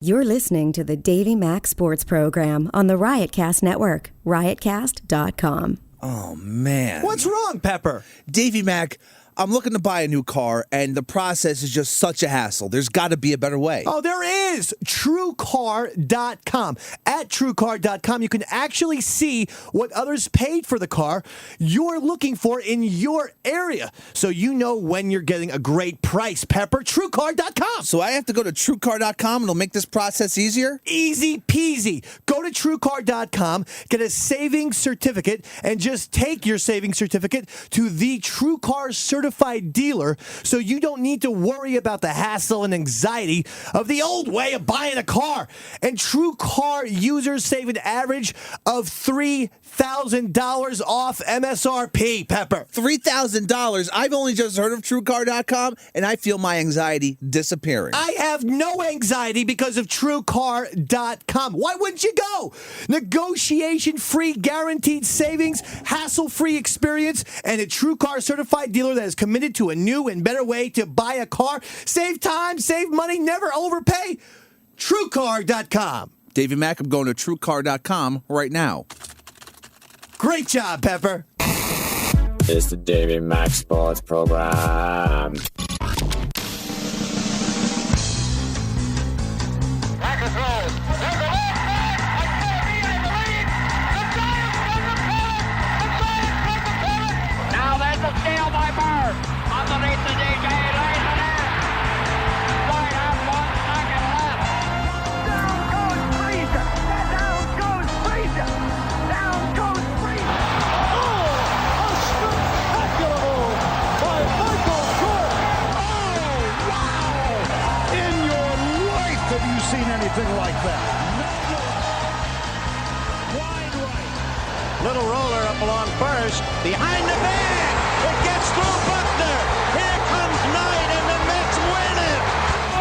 You're listening to the Davey Mac Sports Program on the Riotcast Network, riotcast.com. Oh, man. What's wrong, Pepper? Davey Mac, I'm looking to buy a new car, and the process is just such a hassle. There's got to be a better way. Oh, there is. TrueCar.com. At TrueCar.com, you can actually see what others paid for the car you're looking for in your area, so you know when you're getting a great price, Pepper. TrueCar.com. So I have to go to TrueCar.com, and it'll make this process easier? Easy peasy. Go to TrueCar.com, get a savings certificate, and just take your savings certificate to the TrueCar certified dealer, so you don't need to worry about the hassle and anxiety of the old way of buying a car. And TrueCar users save an average of $3,000 off MSRP, Pepper. $3,000? I've only just heard of TrueCar.com, and I feel my anxiety disappearing. I have no anxiety because of TrueCar.com. Why wouldn't you go? Negotiation-free, guaranteed savings, hassle-free experience, and a TrueCar certified dealer that is committed to a new and better way to buy a car. Save time, save money, never overpay. TrueCar.com. Davey Mac, I'm going to TrueCar.com right now. Great job, Pepper. It's the Davey Mac Sports Program. Now there's a steal by Bird. Underneath the DJ, lays it in. Right up, 1 second left. Down goes Freezer. Down goes Freezer. Down goes Freezer. Oh, a spectacular move by Michael Jordan. Oh, wow. In your life have you seen anything like that? Wide right. Little roller up along first. Behind the bag. It gets through Buckner. Here comes Knight, and the Mets win it.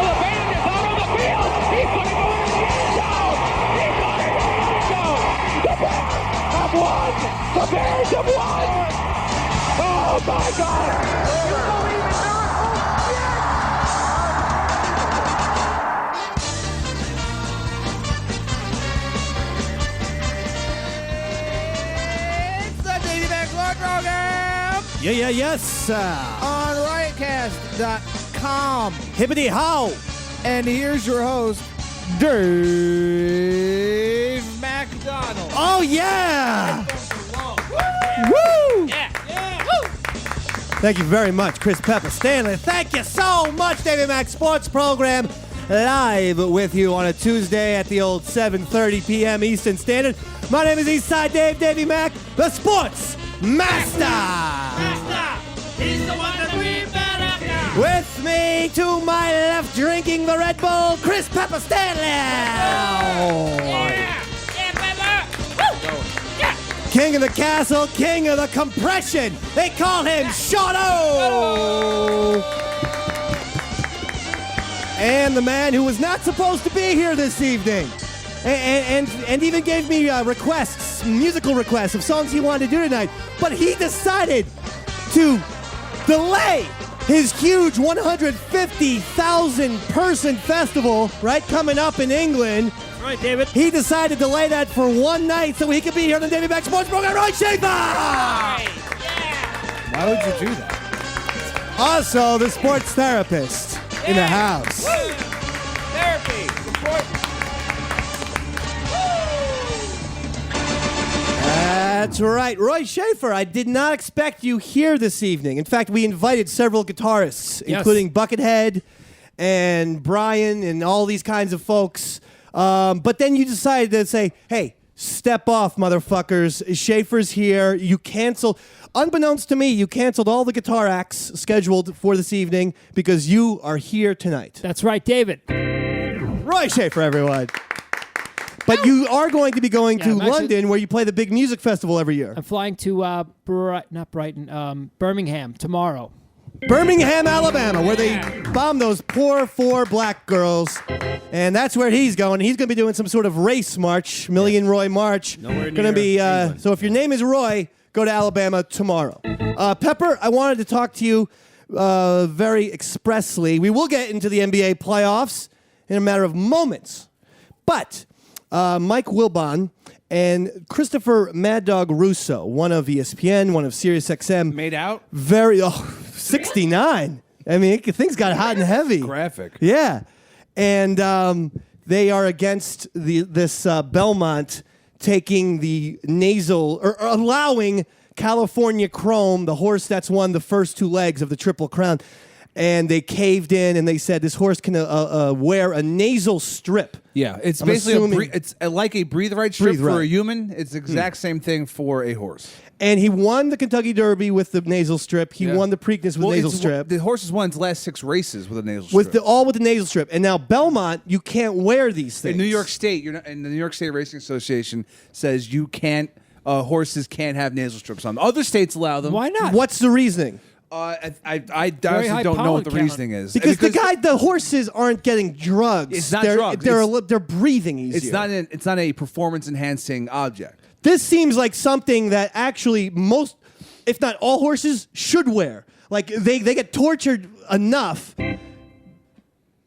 Oh, the band is out on the field. He's going to go in the end zone. He's going to go in the end zone. The Bears have won. The Bears have won. Oh, my God. You believe in miracles? Yes. It's the Davey Mac Sports Program Yes. on riotcast.com. Hippity how. And here's your host, Dave McDonald. Oh, yeah. Woo. Woo. Thank you very much, Chris Pepper Stanley. Thank you so much, Davey Mac Sports Program. Live with you on a Tuesday at the old 7:30 p.m. Eastern Standard. My name is Eastside Dave, Davey Mac, the Sports Master. He's the one that we better. With me to my left, drinking the Red Bull, Chris Pepper Stanley. Yeah, Pepper. Woo. Yeah. King of the castle, king of the compression. They call him Shadow. And the man who was not supposed to be here this evening. And even gave me requests, musical requests of songs he wanted to do tonight. But he decided to delay his huge 150,000 person festival, right, coming up in England. That's right, David. He decided to delay that for one night so he could be here on the Davey Mac Sports Program. Roy Schaefer! Yeah. Why would you do that? Also, the sports therapist in the house. Woo. Therapy. Support. That's right. Roy Schaefer, I did not expect you here this evening. In fact, we invited several guitarists, including Buckethead and Brian and all these kinds of folks. But then you decided to say, hey, step off, motherfuckers. Schaefer's here. You canceled. Unbeknownst to me, you canceled all the guitar acts scheduled for this evening because you are here tonight. That's right, David. Roy Schaefer, everyone. But you are going to be going to I'm actually- London, where you play the big music festival every year. I'm flying to Birmingham tomorrow. Birmingham, Alabama, where they bombed those poor 4 black girls. And that's where he's going. He's going to be doing some sort of race march, Million Roy March. Nowhere Going to be so if your name is Roy, go to Alabama tomorrow. Pepper, I wanted to talk to you very expressly. We will get into the NBA playoffs in a matter of moments But Mike Wilbon and Christopher Mad Dog Russo, one of ESPN, one of SiriusXM. Made out? 69. I mean, things got hot and heavy. Graphic. Yeah. And they are against this Belmont taking the nasal, or allowing California Chrome, the horse that's won the first 2 legs of the Triple Crown. And they caved in and they said this horse can wear a nasal strip. Yeah, it's I'm basically assuming- it's like a breathe right strip Breathe for right. a human. It's the exact same thing for a horse. And he won the Kentucky Derby with the nasal strip. He Yeah. won the Preakness with the nasal strip. The horse has won its last 6 races with a nasal strip. All with the nasal strip. And now Belmont, you can't wear these things. In New York State, and the New York State Racing Association says you can't. Horses can't have nasal strips on. Other states allow them. Why not? What's the reasoning? I Very honestly high don't know what the pollen reasoning is. Because the horses aren't getting drugs. It's not they're, drugs. They're breathing easier. It's not a performance enhancing object. This seems like something that actually most, if not all horses, should wear. Like they get tortured enough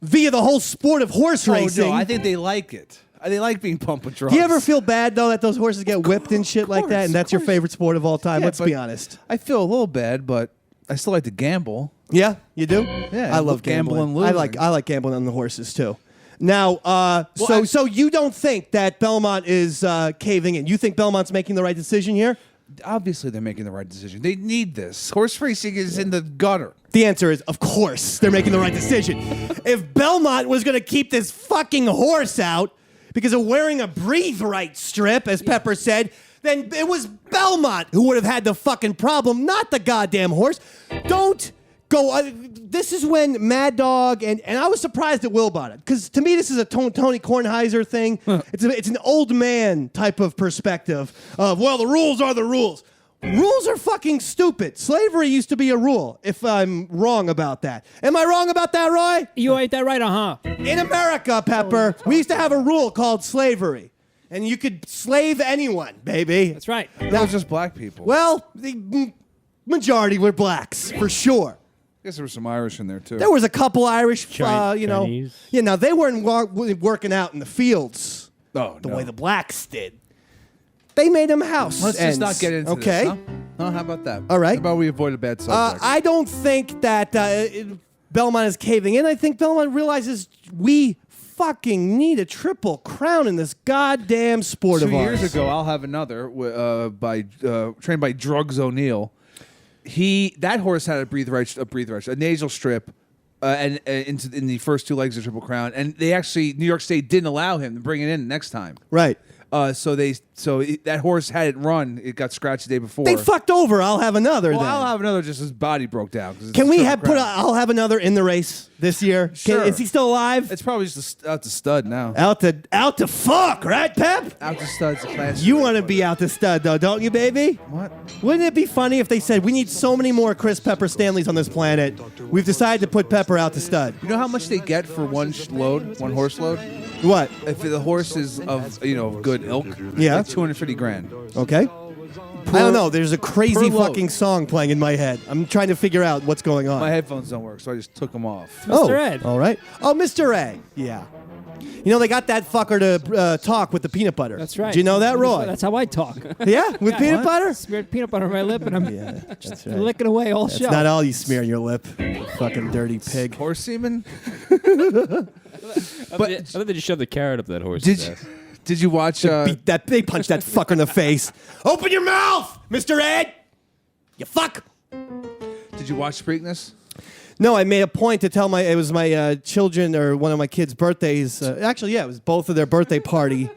via the whole sport of horse racing. No, I think they like it. They like being pumped with drugs. Do you ever feel bad though that those horses get whipped and shit like that, and that's your course. favorite sport of all time? Yeah, Let's but be honest. I feel a little bad, but I still like to gamble. Yeah, you do. Yeah, I love gambling and gambling. losing. I like gambling on the horses too. Now, so you don't think that Belmont is caving in? You think Belmont's making the right decision here? Obviously, they're making the right decision. They need this. Horse racing is in the gutter. The answer is, of course, they're making the right decision. If Belmont was going to keep this fucking horse out because of wearing a breathe right strip, as Pepper said, then it was Belmont who would have had the fucking problem, not the goddamn horse. Don't go. This is when Mad Dog and I was surprised at Wilbon, because to me this is a Tony Kornheiser thing. It's an old man type of perspective of, well, the rules are the rules. Rules are fucking stupid. Slavery used to be a rule, if I'm wrong about that. Am I wrong about that, Roy? You ain't that right, In America, Pepper, we used to have a rule called slavery. And you could slave anyone, baby. That's right. That was just black people. Well, the majority were blacks, for sure. I guess there was some Irish in there, too. There was a couple Irish, Chinese. Yeah, now they weren't working out in the fields Oh, the no. way the blacks did. They made them house Let's ends. just not get into okay? this, huh? No, how about that? All right. How about we avoid a bad subject? I don't think that Belmont is caving in. I think Belmont realizes we fucking need a triple crown in this goddamn sport 2 of ours. years ago, I'll have another trained by Drugs O'Neill. That horse had a nasal strip, and in the first 2 legs of Triple Crown, and they actually New York State didn't allow him to bring it in next time. Right. So that horse had it run. It got scratched the day before. They fucked over. I'll have another Well, then. I'll have another. Just his body broke down. 'Cause it's Can a we Triple have Crown. I'll have another in the race this year? Sure. Is he still alive? It's probably just out to stud now. Out to fuck, right, Pep? Out to stud's a class. You want to be out to stud, though, don't you, baby? What? Wouldn't it be funny if they said, we need so many more Chris Pepper Stanleys on this planet, we've decided to put Pepper out to stud? You know how much they get for one horse load? What? If the horse is of good ilk, Yeah. like $250,000. Okay. I don't know. There's a crazy per load. fucking song playing in my head. I'm trying to figure out what's going on. My headphones don't work, so I just took them off. Oh, Mr. Ed. All right. Oh, Mr. A. Yeah. You know, they got that fucker to talk with the peanut butter. That's right. Do you know that, Roy? That's how I talk. Yeah? With peanut butter? Smeared peanut butter on my lip, and I'm That's right. licking away all That's show. not all you smear on your lip, you fucking dirty pig. Horse semen? I thought they just shoved the carrot up that horse's Did ass. Did you watch? They punched that fucker in the face. Open your mouth, Mr. Ed! You fuck! Did you watch Preakness? No, I made a point to tell it was my children or one of my kids' birthdays. Actually, yeah, it was both of their birthday party.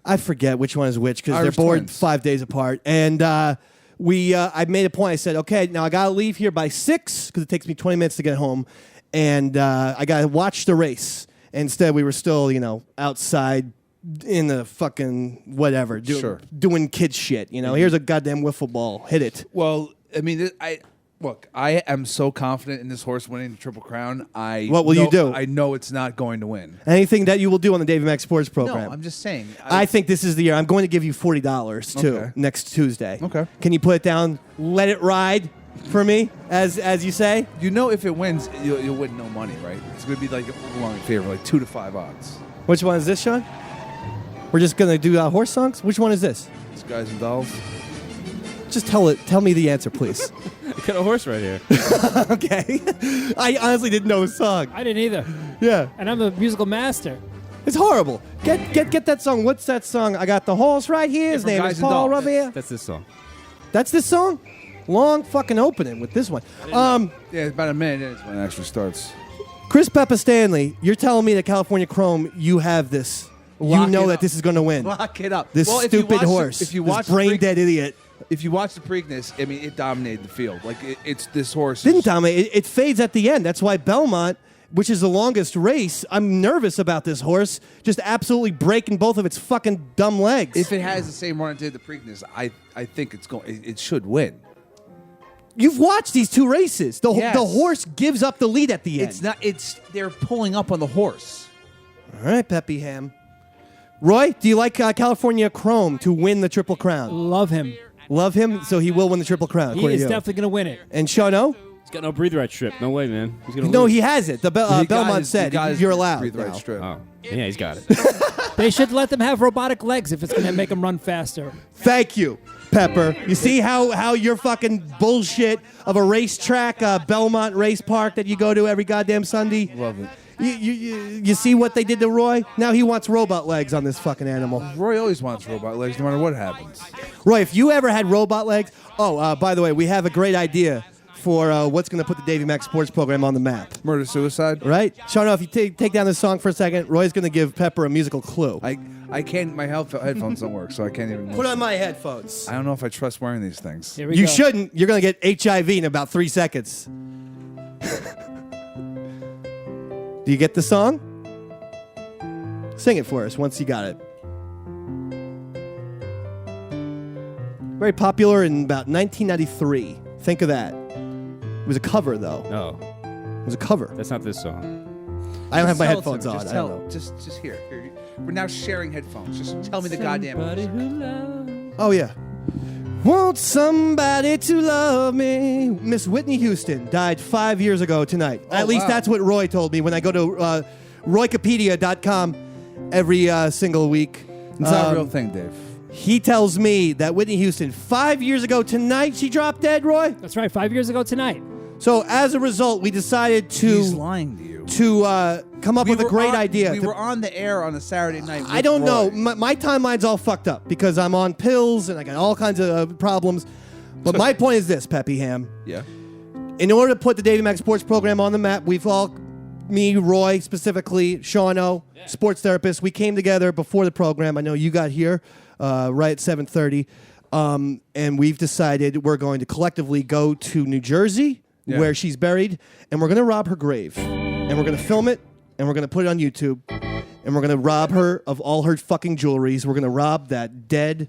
I forget which one is which because they're Irish born twins. 5 days apart. And I made a point. I said, okay, now I got to leave here by 6 because it takes me 20 minutes to get home. And I got to watch the race. Instead, we were still, outside in the fucking whatever, doing kid shit. Here's a goddamn wiffle ball. Hit it. Well, I mean, I am so confident in this horse winning the Triple Crown. What will you do? I know it's not going to win. Anything that you will do on the Davey Mac Sports Program. No, I'm just saying. I think this is the year. I'm going to give you $40 too Okay. next Tuesday. Okay. Can you put it down? Let it ride for me, as you say. if it wins, you'll win no money, right? It's going to be like a long favor, like 2 to 5 odds. Which one is this, Sean? We're just gonna do horse songs. Which one is this? It's Guys and Dolls. Just tell me the answer, please. I got a horse right here. Okay. I honestly didn't know a song. I didn't either. Yeah. And I'm a musical master. It's horrible. Get that song. What's that song? I got the horse right here. His from name Guys is and Paul Dolls. Revere. That's this song. That's this song? Long fucking opening with this one. Yeah, it's about a minute in when it actually starts. Chris Peppa Stanley, you're telling me that California Chrome, you have this. Lock you know it that up. this is going to win. Lock it up. This Well, if you stupid watch the- horse. if you this watch the brain dead idiot. If you watch the Preakness, I mean, it dominated the field. Like it's this horse. Didn't dominate. It fades at the end. That's why Belmont, which is the longest race, I'm nervous about this horse just absolutely breaking both of its fucking dumb legs. If it has the same run it did the Preakness, I think it's going. It should win. You've watched these two races. The Yes. horse gives up the lead at the end. It's not. It's they're pulling up on the horse. All right, Peppy Ham. Roy, do you like California Chrome to win the Triple Crown? Love him. Love him, so he will win the Triple Crown. He according is to you. definitely going to win it. And Shano? He's got no breathe right strip. No way, man. He's gonna No, lose. he has it. The He got Belmont his- said he got his you're allowed. breathe right now. strip. Oh, yeah, he's got it. They should let them have robotic legs if it's going to make them run faster. Thank you, Pepper. You see how your fucking bullshit of a racetrack, Belmont Race Park that you go to every goddamn Sunday? Love it. You see what they did to Roy? Now he wants robot legs on this fucking animal. Roy always wants robot legs, no matter what happens. Roy, if you ever had robot legs... Oh, by the way, we have a great idea for what's going to put the Davey Mac Sports Program on the map. Murder suicide. Right? Shano, if you take down this song for a second, Roy's going to give Pepper a musical clue. I can't. My headphones don't work, so I can't even. Put on my headphones. I don't know if I trust wearing these things. Here we You go. shouldn't. You're going to get HIV in about 3 seconds. Do you get the song? Sing it for us once you got it. Very popular in about 1993. Think of that. It was a cover, though. No, It was a cover. that's not this song. I don't have my Tell it to headphones me. on. Just I don't tell. know. Just here. We're now sharing headphones. Just tell me the goddamn. Somebody music. who loves- Oh, yeah. Want somebody to love me. Miss Whitney Houston died 5 years ago tonight. Oh, At least wow. that's what Roy told me when I go to Roycopedia.com every single week. It's not a real thing, Dave. He tells me that Whitney Houston, 5 years ago tonight, she dropped dead, Roy. That's right, 5 years ago tonight. So as a result, we decided He's to lying to you. come up with a great idea. We to- were on the air on a Saturday night. I with don't know. Roy. My timeline's all fucked up because I'm on pills and I got all kinds of problems. But my point is this, Peppy Ham. Yeah. In order to put the Davey Mac Sports Program on the map, we've all, me, Roy, specifically, Shauno, sports therapist, we came together before the program. I know you got here right at 7:30. And we've decided we're going to collectively go to New Jersey, Yeah. where she's buried, and we're going to rob her grave. And we're going to film it, and we're going to put it on YouTube. And we're going to rob her of all her fucking jewelries. We're going to rob that dead,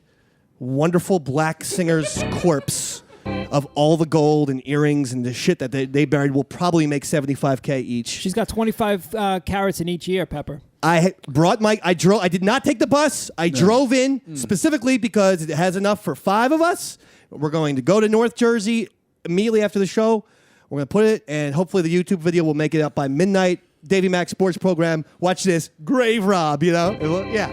wonderful black singer's corpse of all the gold and earrings and the shit that they buried. Will probably make $75K each. She's got 25 carats in each ear, Pepper. I did not take the bus. I drove in specifically because it has enough for 5 of us. We're going to go to North Jersey immediately after the show. We're going to put it, and hopefully the YouTube video will make it up by midnight. Davey Mac Sports Program. Watch this. Grave rob, you know? Yeah.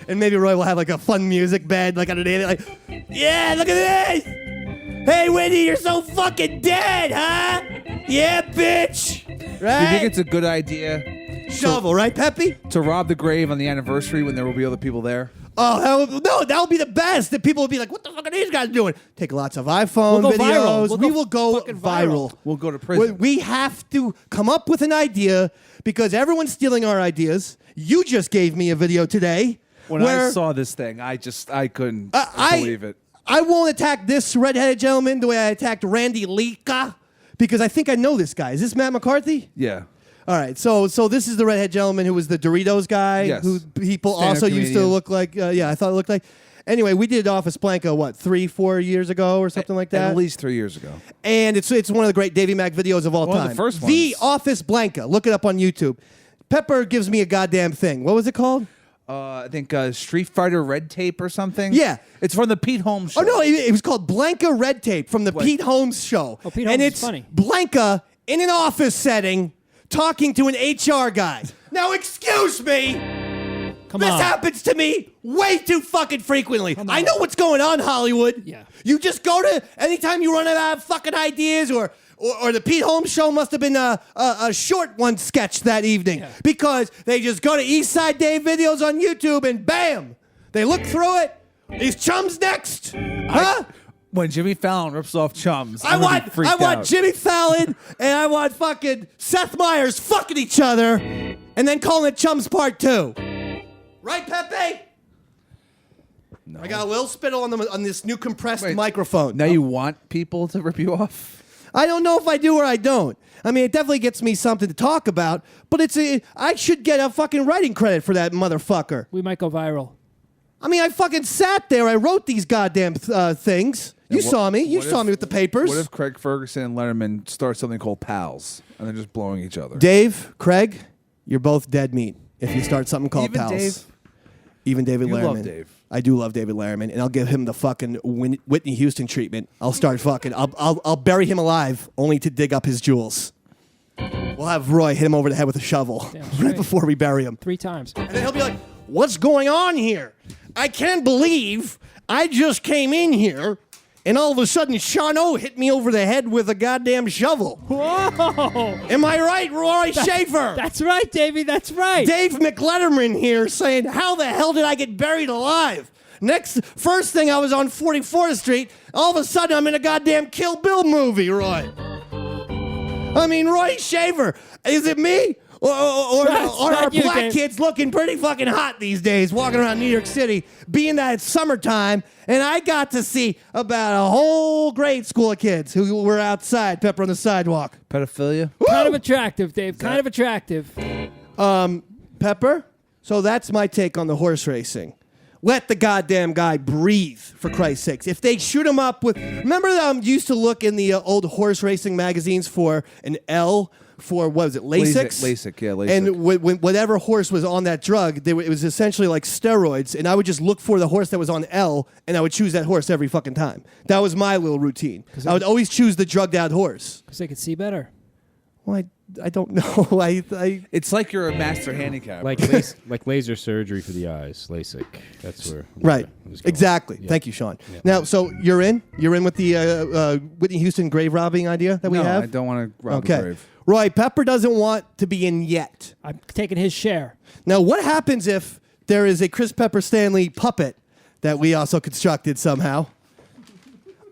And maybe Roy will have like a fun music bed, like underneath it. Like, yeah, look at this. Hey, Wendy, you're so fucking dead, huh? Yeah, bitch. Right? You think it's a good idea Shovel, right, Peppy? to rob the grave on the anniversary when there will be other people there? Oh, that would be the best. That people would be like, what the fuck are these guys doing? Take lots of iPhone We'll go videos. viral. We will go fucking viral. We'll go to prison. We have to come up with an idea because everyone's stealing our ideas. You just gave me a video today. When where I saw this thing, I couldn't believe it. I won't attack this redheaded gentleman the way I attacked Randy Lika because I think I know this guy. Is this Matt McCarthy? Yeah. All right, so this is the redhead gentleman who was the Doritos guy, Yes. who people Stand-up also used to comedian. look like. I thought it looked like. Anyway, we did Office Blanca, 3-4 years ago or something like that? At least 3 years ago. And it's one of the great Davey Mac videos of all One of time. the first The ones. Office Blanca. Look it up on YouTube. Pepper gives me a goddamn thing. What was it called? I think Street Fighter Red Tape or something. Yeah. It's from the Pete Holmes show. Oh, no, it was called Blanca Red Tape from the What? Pete Holmes show. Oh, Pete and Holmes is it's funny. Blanca in an office setting talking to an HR guy. Now, excuse me. Come This on. happens to me way too fucking frequently. I know what's going on, Hollywood. Yeah. You just go to anytime you run out of fucking ideas or the Pete Holmes show must have been a short one sketch that evening because they just go to East Side Dave videos on YouTube and bam, they look through it. These chums next, huh? When Jimmy Fallon rips off Chums, I want Jimmy Fallon and I want fucking Seth Meyers fucking each other and then calling it Chums Part 2. Right, Pepe? No. I got a little spittle on this new compressed microphone. Now you want people to rip you off? I don't know if I do or I don't. I mean, it definitely gets me something to talk about, but I should get a fucking writing credit for that motherfucker. We might go viral. I mean, I fucking sat there. I wrote these goddamn things. You saw me. You saw me with the papers. What if Craig Ferguson and Letterman start something called Pals and they're just blowing each other? Dave, Craig, you're both dead meat if you start something called Even Pals. Dave? Even David You Letterman. love Dave. I do love David Letterman, and I'll give him the fucking Whitney Houston treatment. I'll start fucking. I'll bury him alive, only to dig up his jewels. We'll have Roy hit him over the head with a shovel right before we bury him. 3 times. And then he'll be like, "What's going on here? I can't believe I just came in here, and all of a sudden Sean O hit me over the head with a goddamn shovel." Whoa! Am I right, Roy Schaefer? That's right, Davey. That's right. Dave McLetterman here saying, how the hell did I get buried alive? First thing I was on 44th Street, all of a sudden I'm in a goddamn Kill Bill movie, Roy. I mean, Roy Shaver, is it me? Or are you, black Dave. kids looking pretty fucking hot these days, walking around New York City, being that it's summertime, and I got to see about a whole grade school of kids who were outside, pepper on the sidewalk. Pedophilia? Kind of attractive, Dave. Kind of attractive. Pepper? So that's my take on the horse racing. Let the goddamn guy breathe, for Christ's sakes. If they shoot him up with... Remember used to look in the old horse racing magazines for an L for, what was it, Lasix? LASIK, yeah, LASIK. And whatever horse was on that drug, it was essentially like steroids, and I would just look for the horse that was on L, and I would choose that horse every fucking time. That was my little routine. I would always choose the drugged out horse. Because they could see better. Well, I don't know. It's like you're a master handicapper. Like laser surgery for the eyes, LASIK. That's where. Right. I was going. Exactly. Yeah. Thank you, Sean. Yeah. Now, so you're in? You're in with the Whitney Houston grave robbing idea that we no, have? I don't want to rob a Okay. grave. Roy, Pepper doesn't want to be in yet. I'm taking his share. Now, what happens if there is a Chris Pepper Stanley puppet that we also constructed somehow?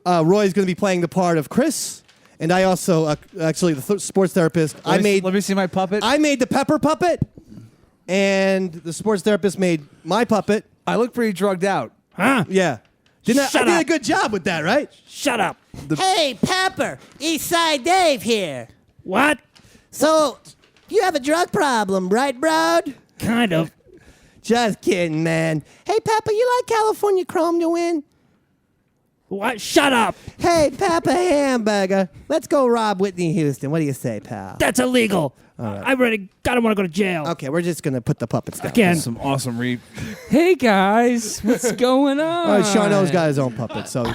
Roy's going to be playing the part of Chris, and I also, actually, the sports therapist, Let me see my puppet. I made the Pepper puppet, and the sports therapist made my puppet. I look pretty drugged out. Huh? Yeah. I did Shut a up. good job with that, right? Shut up. Hey, Pepper, Eastside Dave here. What? So, you have a drug problem, right, Brod? Kind of. Just kidding, man. Hey, Pepper, you like California Chrome to win? What? Shut up. Hey, Pepper Hamburger, let's go rob Whitney Houston. What do you say, pal? That's illegal. I don't want to go to jail. Okay, we're just going to put the puppets down. Again. Some awesome Hey guys, what's going on? All right, Charnot's got his own puppet, so...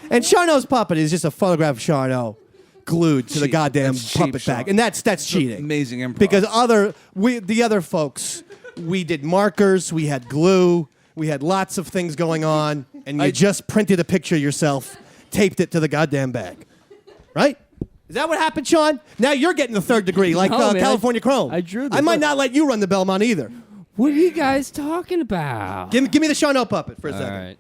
And Charnot's puppet is just a photograph of Charnot glued to the Cheap. goddamn That's cheap, puppet Sean. bag. And that's cheating. amazing improv. Because the other folks, we did markers, we had glue, we had lots of things going on, and you just printed a picture yourself, taped it to the goddamn bag. Right? Is that what happened, Sean? Now you're getting the third degree, like No, man, California Chrome. I drew the I might book. not let you run the Belmont either. What are you guys talking about? Give me the Charnot puppet for a All second. right.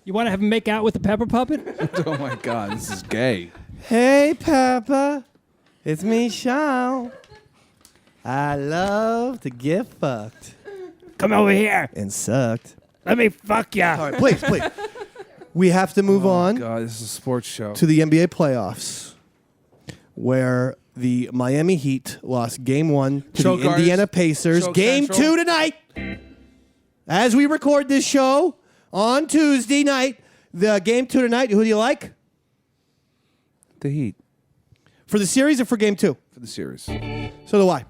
You want to have him make out with the pepper puppet? oh my God, this is gay. Hey, Papa. It's me, Sean. I love to get fucked. Come over here. And sucked. Let me fuck ya. All right, please. We have to move on God, this is a sports show. to the NBA playoffs, where the Miami Heat lost Game 1 to Choke the artist. Indiana Pacers. Choke Game Central. 2 tonight. As we record this show on Tuesday night, the Game 2 tonight, who do you like? The Heat For the series or for Game 2? for the series. So do I.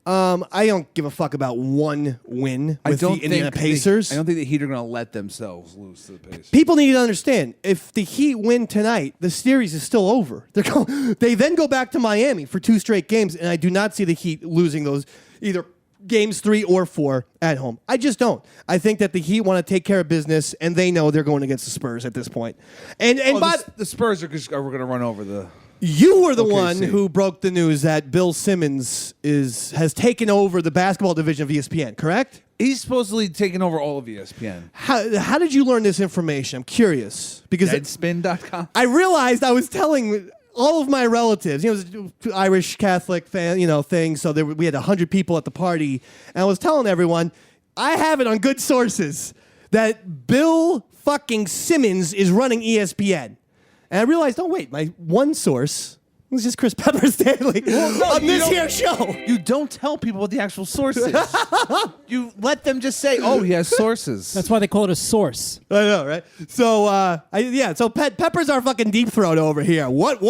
I don't give a fuck about one win with the Indiana Pacers. I don't think the Heat are going to let themselves lose to the Pacers. People need to understand, if the Heat win tonight, the series is still over. They then go back to Miami for 2 straight games, and I do not see the Heat losing those either games 3 or 4 at home. I just don't. I think that the Heat want to take care of business, and they know they're going against the Spurs at this point. And the Spurs are going to run over the. You were the OKC. one who broke the news that Bill Simmons has taken over the basketball division of ESPN, correct? He's supposedly taken over all of ESPN. How did you learn this information? I'm curious. Because Deadspin.com. I realized I was telling all of my relatives, it was an Irish Catholic thing, so we had 100 people at the party, and I was telling everyone, I have it on good sources, that Bill fucking Simmons is running ESPN. And I realized, oh wait, my one source was just Chris Pepper Stanley on this here show. You don't tell people what the actual source is. You let them just say, oh, he has sources. That's why they call it a source. I know, right? So, so Pepper's our fucking deep throat over here. What?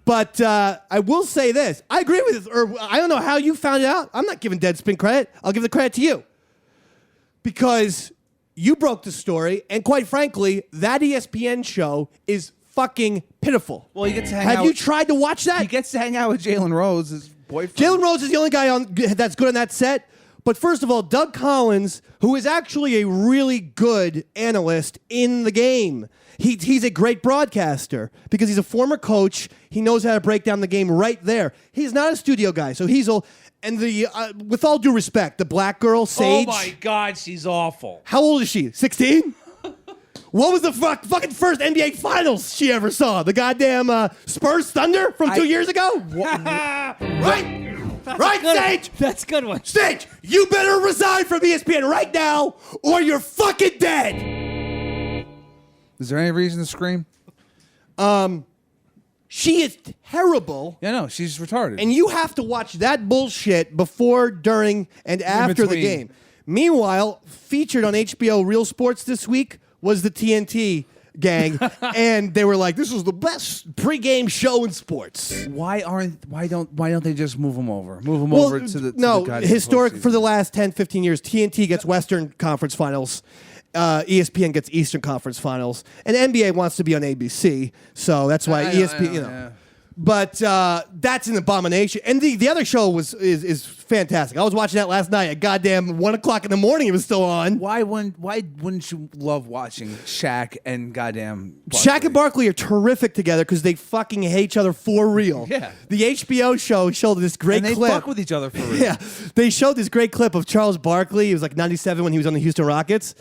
But I will say this. I agree with this. Or I don't know how you found it out. I'm not giving Deadspin credit. I'll give the credit to you. Because you broke the story, and quite frankly, that ESPN show is fucking pitiful. Well, he gets to hang Have out. you tried to watch that? He gets to hang out with Jalen Rose, his boyfriend. Jalen Rose is the only guy that's good on that set. But first of all, Doug Collins, who is actually a really good analyst in the game. He's a great broadcaster because he's a former coach. He knows how to break down the game right there. He's not a studio guy, so he's old. And with all due respect, the black girl, Sage. Oh my God, she's awful. How old is she? 16? What was the fucking first NBA Finals she ever saw? The goddamn Spurs Thunder from 2 years ago? Right? Right, Sage? That's a good one. Sage, you better resign from ESPN right now or you're fucking dead. Is there any reason to scream? She is terrible. Yeah, no, she's retarded. And you have to watch that bullshit before, during, and after the between. game. Meanwhile, featured on HBO Real Sports this week was the TNT gang, and they were like, "This is the best pregame show in sports." Why don't they just move them over? Move them over to the goddamn historic postseason. for the last 10, 15 years. TNT gets Western Conference Finals. ESPN gets Eastern Conference Finals, and NBA wants to be on ABC, so that's why ESPN. Yeah. But that's an abomination. And the other show is fantastic. I was watching that last night at goddamn 1 o'clock in the morning. It was still on. Why wouldn't you love watching Shaq and goddamn Barkley? Shaq and Barkley are terrific together because they fucking hate each other for real. Yeah. The HBO show showed this great and they clip. fuck with each other for real. Yeah. They showed this great clip of Charles Barkley. It was like 97 when he was on the Houston Rockets.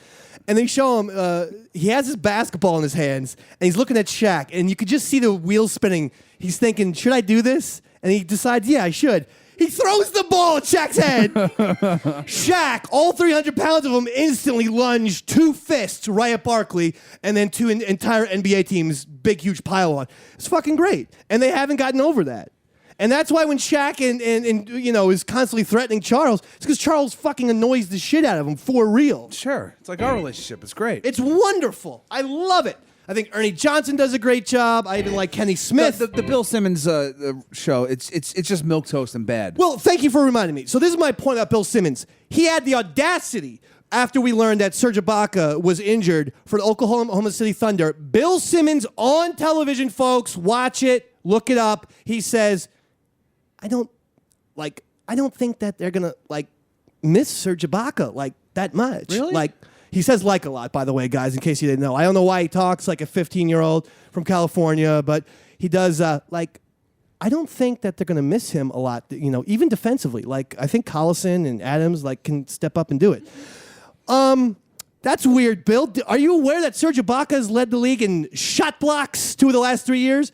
And they show him, he has his basketball in his hands, and he's looking at Shaq, and you could just see the wheels spinning. He's thinking, should I do this? And he decides, yeah, I should. He throws the ball at Shaq's head. Shaq, all 300 pounds of him, instantly lunged 2 fists right at Barkley, and then 2 entire NBA teams, big, huge pile on. It's fucking great. And they haven't gotten over that. And that's why when Shaq and is constantly threatening Charles, it's because Charles fucking annoys the shit out of him for real. Sure. It's like our relationship. It's great. It's wonderful. I love it. I think Ernie Johnson does a great job. I even like Kenny Smith. The Bill Simmons show, it's just milquetoast and bad. Well, thank you for reminding me. So this is my point about Bill Simmons. He had the audacity after we learned that Serge Ibaka was injured for the Oklahoma City Thunder. Bill Simmons on television, folks, watch it, look it up. He says, I don't think that they're gonna miss Serge Ibaka that much. Really? He says a lot, by the way, guys, in case you didn't know. I don't know why he talks like a 15-year-old from California, but he does I don't think that they're gonna miss him a lot, even defensively. I think Collison and Adams can step up and do it. That's weird, Bill. Are you aware that Serge Ibaka has led the league in shot blocks 2 of the last 3 years?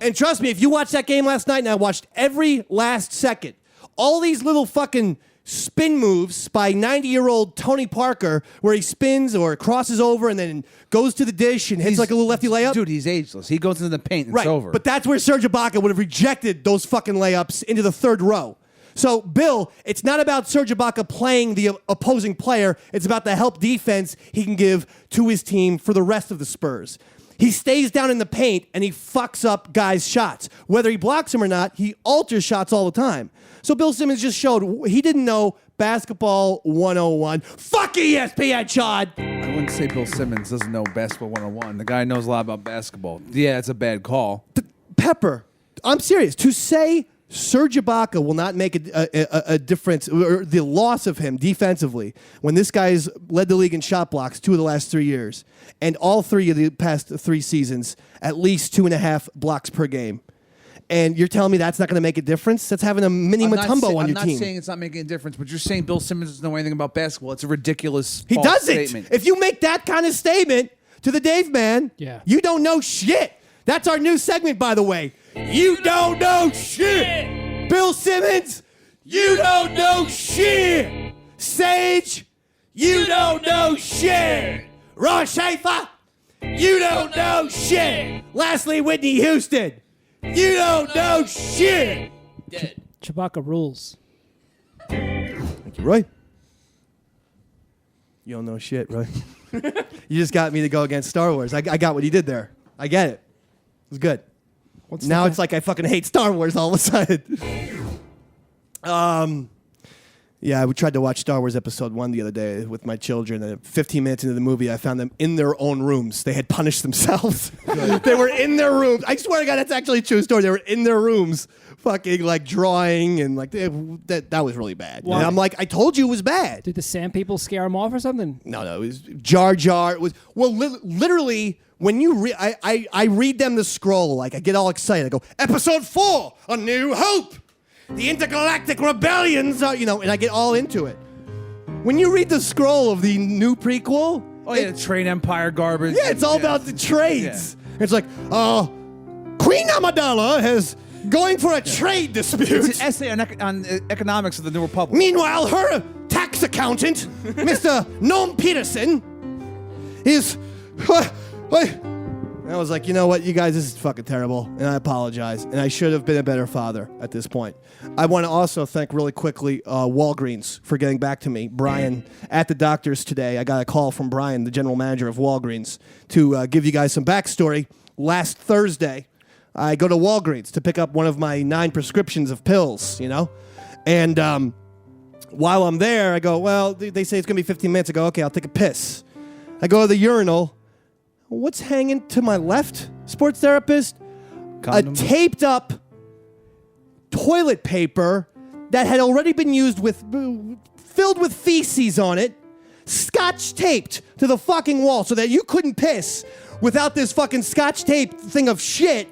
And trust me, if you watched that game last night, and I watched every last second, all these little fucking spin moves by 90-year-old Tony Parker, where he spins or crosses over and then goes to the dish and hits a little lefty layup. Dude, he's ageless. He goes into the paint and Right, it's over. but that's where Serge Ibaka would have rejected those fucking layups into the third row. So, Bill, it's not about Serge Ibaka playing the opposing player. It's about the help defense he can give to his team for the rest of the Spurs. He stays down in the paint, and he fucks up guys' shots. Whether he blocks them or not, he alters shots all the time. So Bill Simmons just showed he didn't know basketball 101. Fuck ESPN, Sean! I wouldn't say Bill Simmons doesn't know basketball 101. The guy knows a lot about basketball. Yeah, it's a bad call. Pepper, I'm serious. To say Serge Ibaka will not make a difference, or the loss of him defensively, when this guy's led the league in shot blocks 2 of the last 3 years, and all 3 of the past 3 seasons, at least 2.5 blocks per game. And you're telling me that's not going to make a difference? That's having a mini Mutombo on your team. I'm not saying it's not making a difference, but you're saying Bill Simmons doesn't know anything about basketball. It's a ridiculous He false doesn't. statement. If you make that kind of statement to the Dave man, Yeah. you don't know shit. That's our new segment, by the way. You don't know shit. Bill Simmons, you don't know shit. Sage, you don't know shit. Ron Schaefer, you don't know shit. Lastly, Whitney Houston, you don't know shit. Dead. Chewbacca rules. Thank you, Roy. You don't know shit, Roy. You just got me to go against Star Wars. I got what he did there. I get it. It was good. Now it's like I fucking hate Star Wars all of a sudden. Yeah, we tried to watch Star Wars Episode 1 the other day with my children. And 15 minutes into the movie, I found them in their own rooms. They had punished themselves. They were in their rooms. I swear to God, that's actually a true story. They were in their rooms fucking like drawing and like that was really bad. Why? And I'm like, I told you it was bad. Did the sand people scare him off or something? No, it was Jar Jar. It was literally when you I read them the scroll, like I get all excited. I go, Episode 4, A New Hope. The intergalactic rebellions are, and I get all into it. When you read the scroll of the new prequel, Oh yeah, the Train Empire garbage. yeah, it's all about the trades. Yeah. It's like, Queen Amidala is going for a trade dispute. It's an essay on economics of the New Republic. Meanwhile, her tax accountant, Mr. Noam Peterson, is... I was like, you know what, you guys, this is fucking terrible, and I apologize, and I should have been a better father at this point. I want to also thank really quickly Walgreens for getting back to me. Brian, at the doctor's today, I got a call from Brian, the general manager of Walgreens, to give you guys some backstory. Last Thursday, I go to Walgreens to pick up one of my 9 prescriptions of pills, and while I'm there, I go, well, they say it's going to be 15 minutes. I go, okay, I'll take a piss. I go to the urinal. What's hanging to my left, sports therapist? Condom. A taped up toilet paper that had already been used filled with feces on it, scotch taped to the fucking wall so that you couldn't piss without this fucking scotch tape thing of shit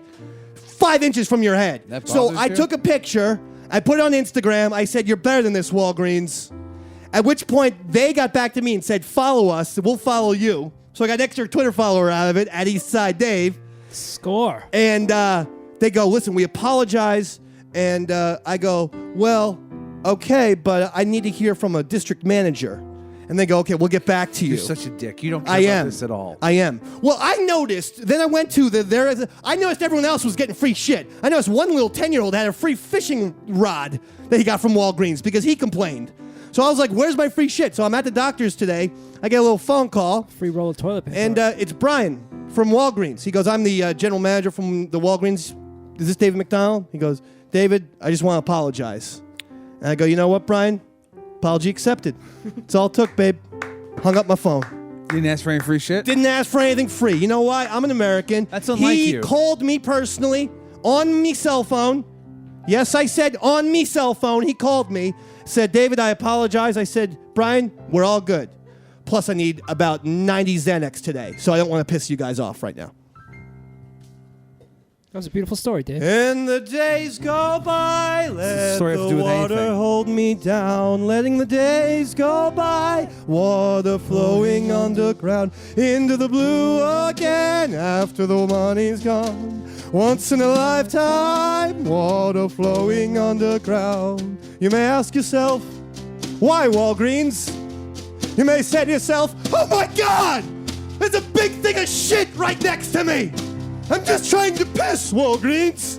5 inches from your head. So I took a picture, I put it on Instagram, I said, you're better than this, Walgreens. At which point they got back to me and said, follow us, we'll follow you. So I got an extra Twitter follower out of it at Eastside Dave. Score. And they go, listen, we apologize. And I go, well, okay, but I need to hear from a district manager. And they go, okay, we'll get back to you. You're such a dick. You don't care about this at all. I am. Well, I noticed, then I went to I noticed everyone else was getting free shit. I noticed one little 10-year-old had a free fishing rod that he got from Walgreens because he complained. So I was like, where's my free shit? So I'm at the doctor's today. I get a little phone call. Free roll of toilet paper. And it's Brian from Walgreens. He goes, I'm the general manager from the Walgreens. Is this David McDonald? He goes, David, I just want to apologize. And I go, you know what, Brian? Apology accepted. It's all it took, babe. Hung up my phone. You didn't ask for any free shit? Didn't ask for anything free. You know why? I'm an American. That's unlike you. He called me personally on me cell phone. Yes, I said on me cell phone. He called me. Said, David, I apologize. I said, Brian, we're all good. Plus, I need about 90 Xanax today, so I don't want to piss you guys off right now. That was a beautiful story, Dave. And the days go by, let Story have to the do with water anything. hold me down, letting the days go by, water flowing underground, into the blue again, after the money's gone. Once in a lifetime, water flowing underground. You may ask yourself, why Walgreens? You may say to yourself, oh my God, there's a big thing of shit right next to me. I'm just trying to piss, Walgreens.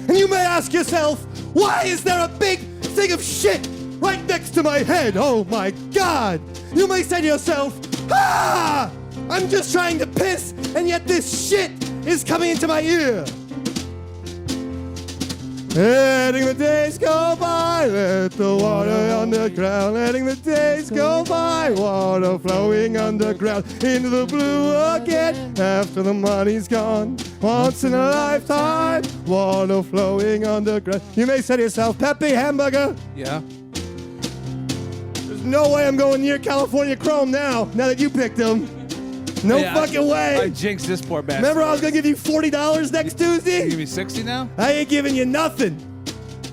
And you may ask yourself, why is there a big thing of shit right next to my head? Oh my God. You may say to yourself, I'm just trying to piss, and yet this shit is coming into my ear. Letting the days go by, let the water underground. Letting the days go by, water flowing underground. Into the blue again, after the money's gone. Once in a lifetime, water flowing underground. You may say to yourself, Pepe Hamburger, Yeah. there's no way I'm going near California Chrome now that you picked him. No Yeah, fucking way. I jinxed this poor bastard. Remember I was going to give you $40 next You Tuesday? give me 60 now? I ain't giving you nothing.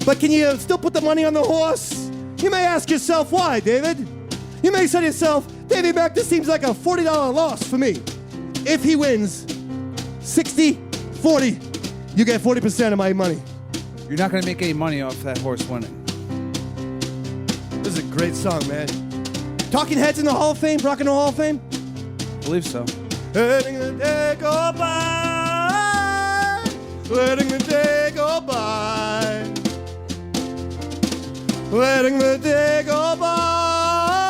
But can you still put the money on the horse? You may ask yourself why, David. You may say to yourself, Davey Mac, this seems like a $40 loss for me. If he wins 60-40, you get 40% of my money. You're not going to make any money off that horse winning. This is a great song, man. Talking Heads in the Hall of Fame, Rock and Roll Hall of Fame. I believe so. Letting the day go by, letting the day go by, letting the day go by,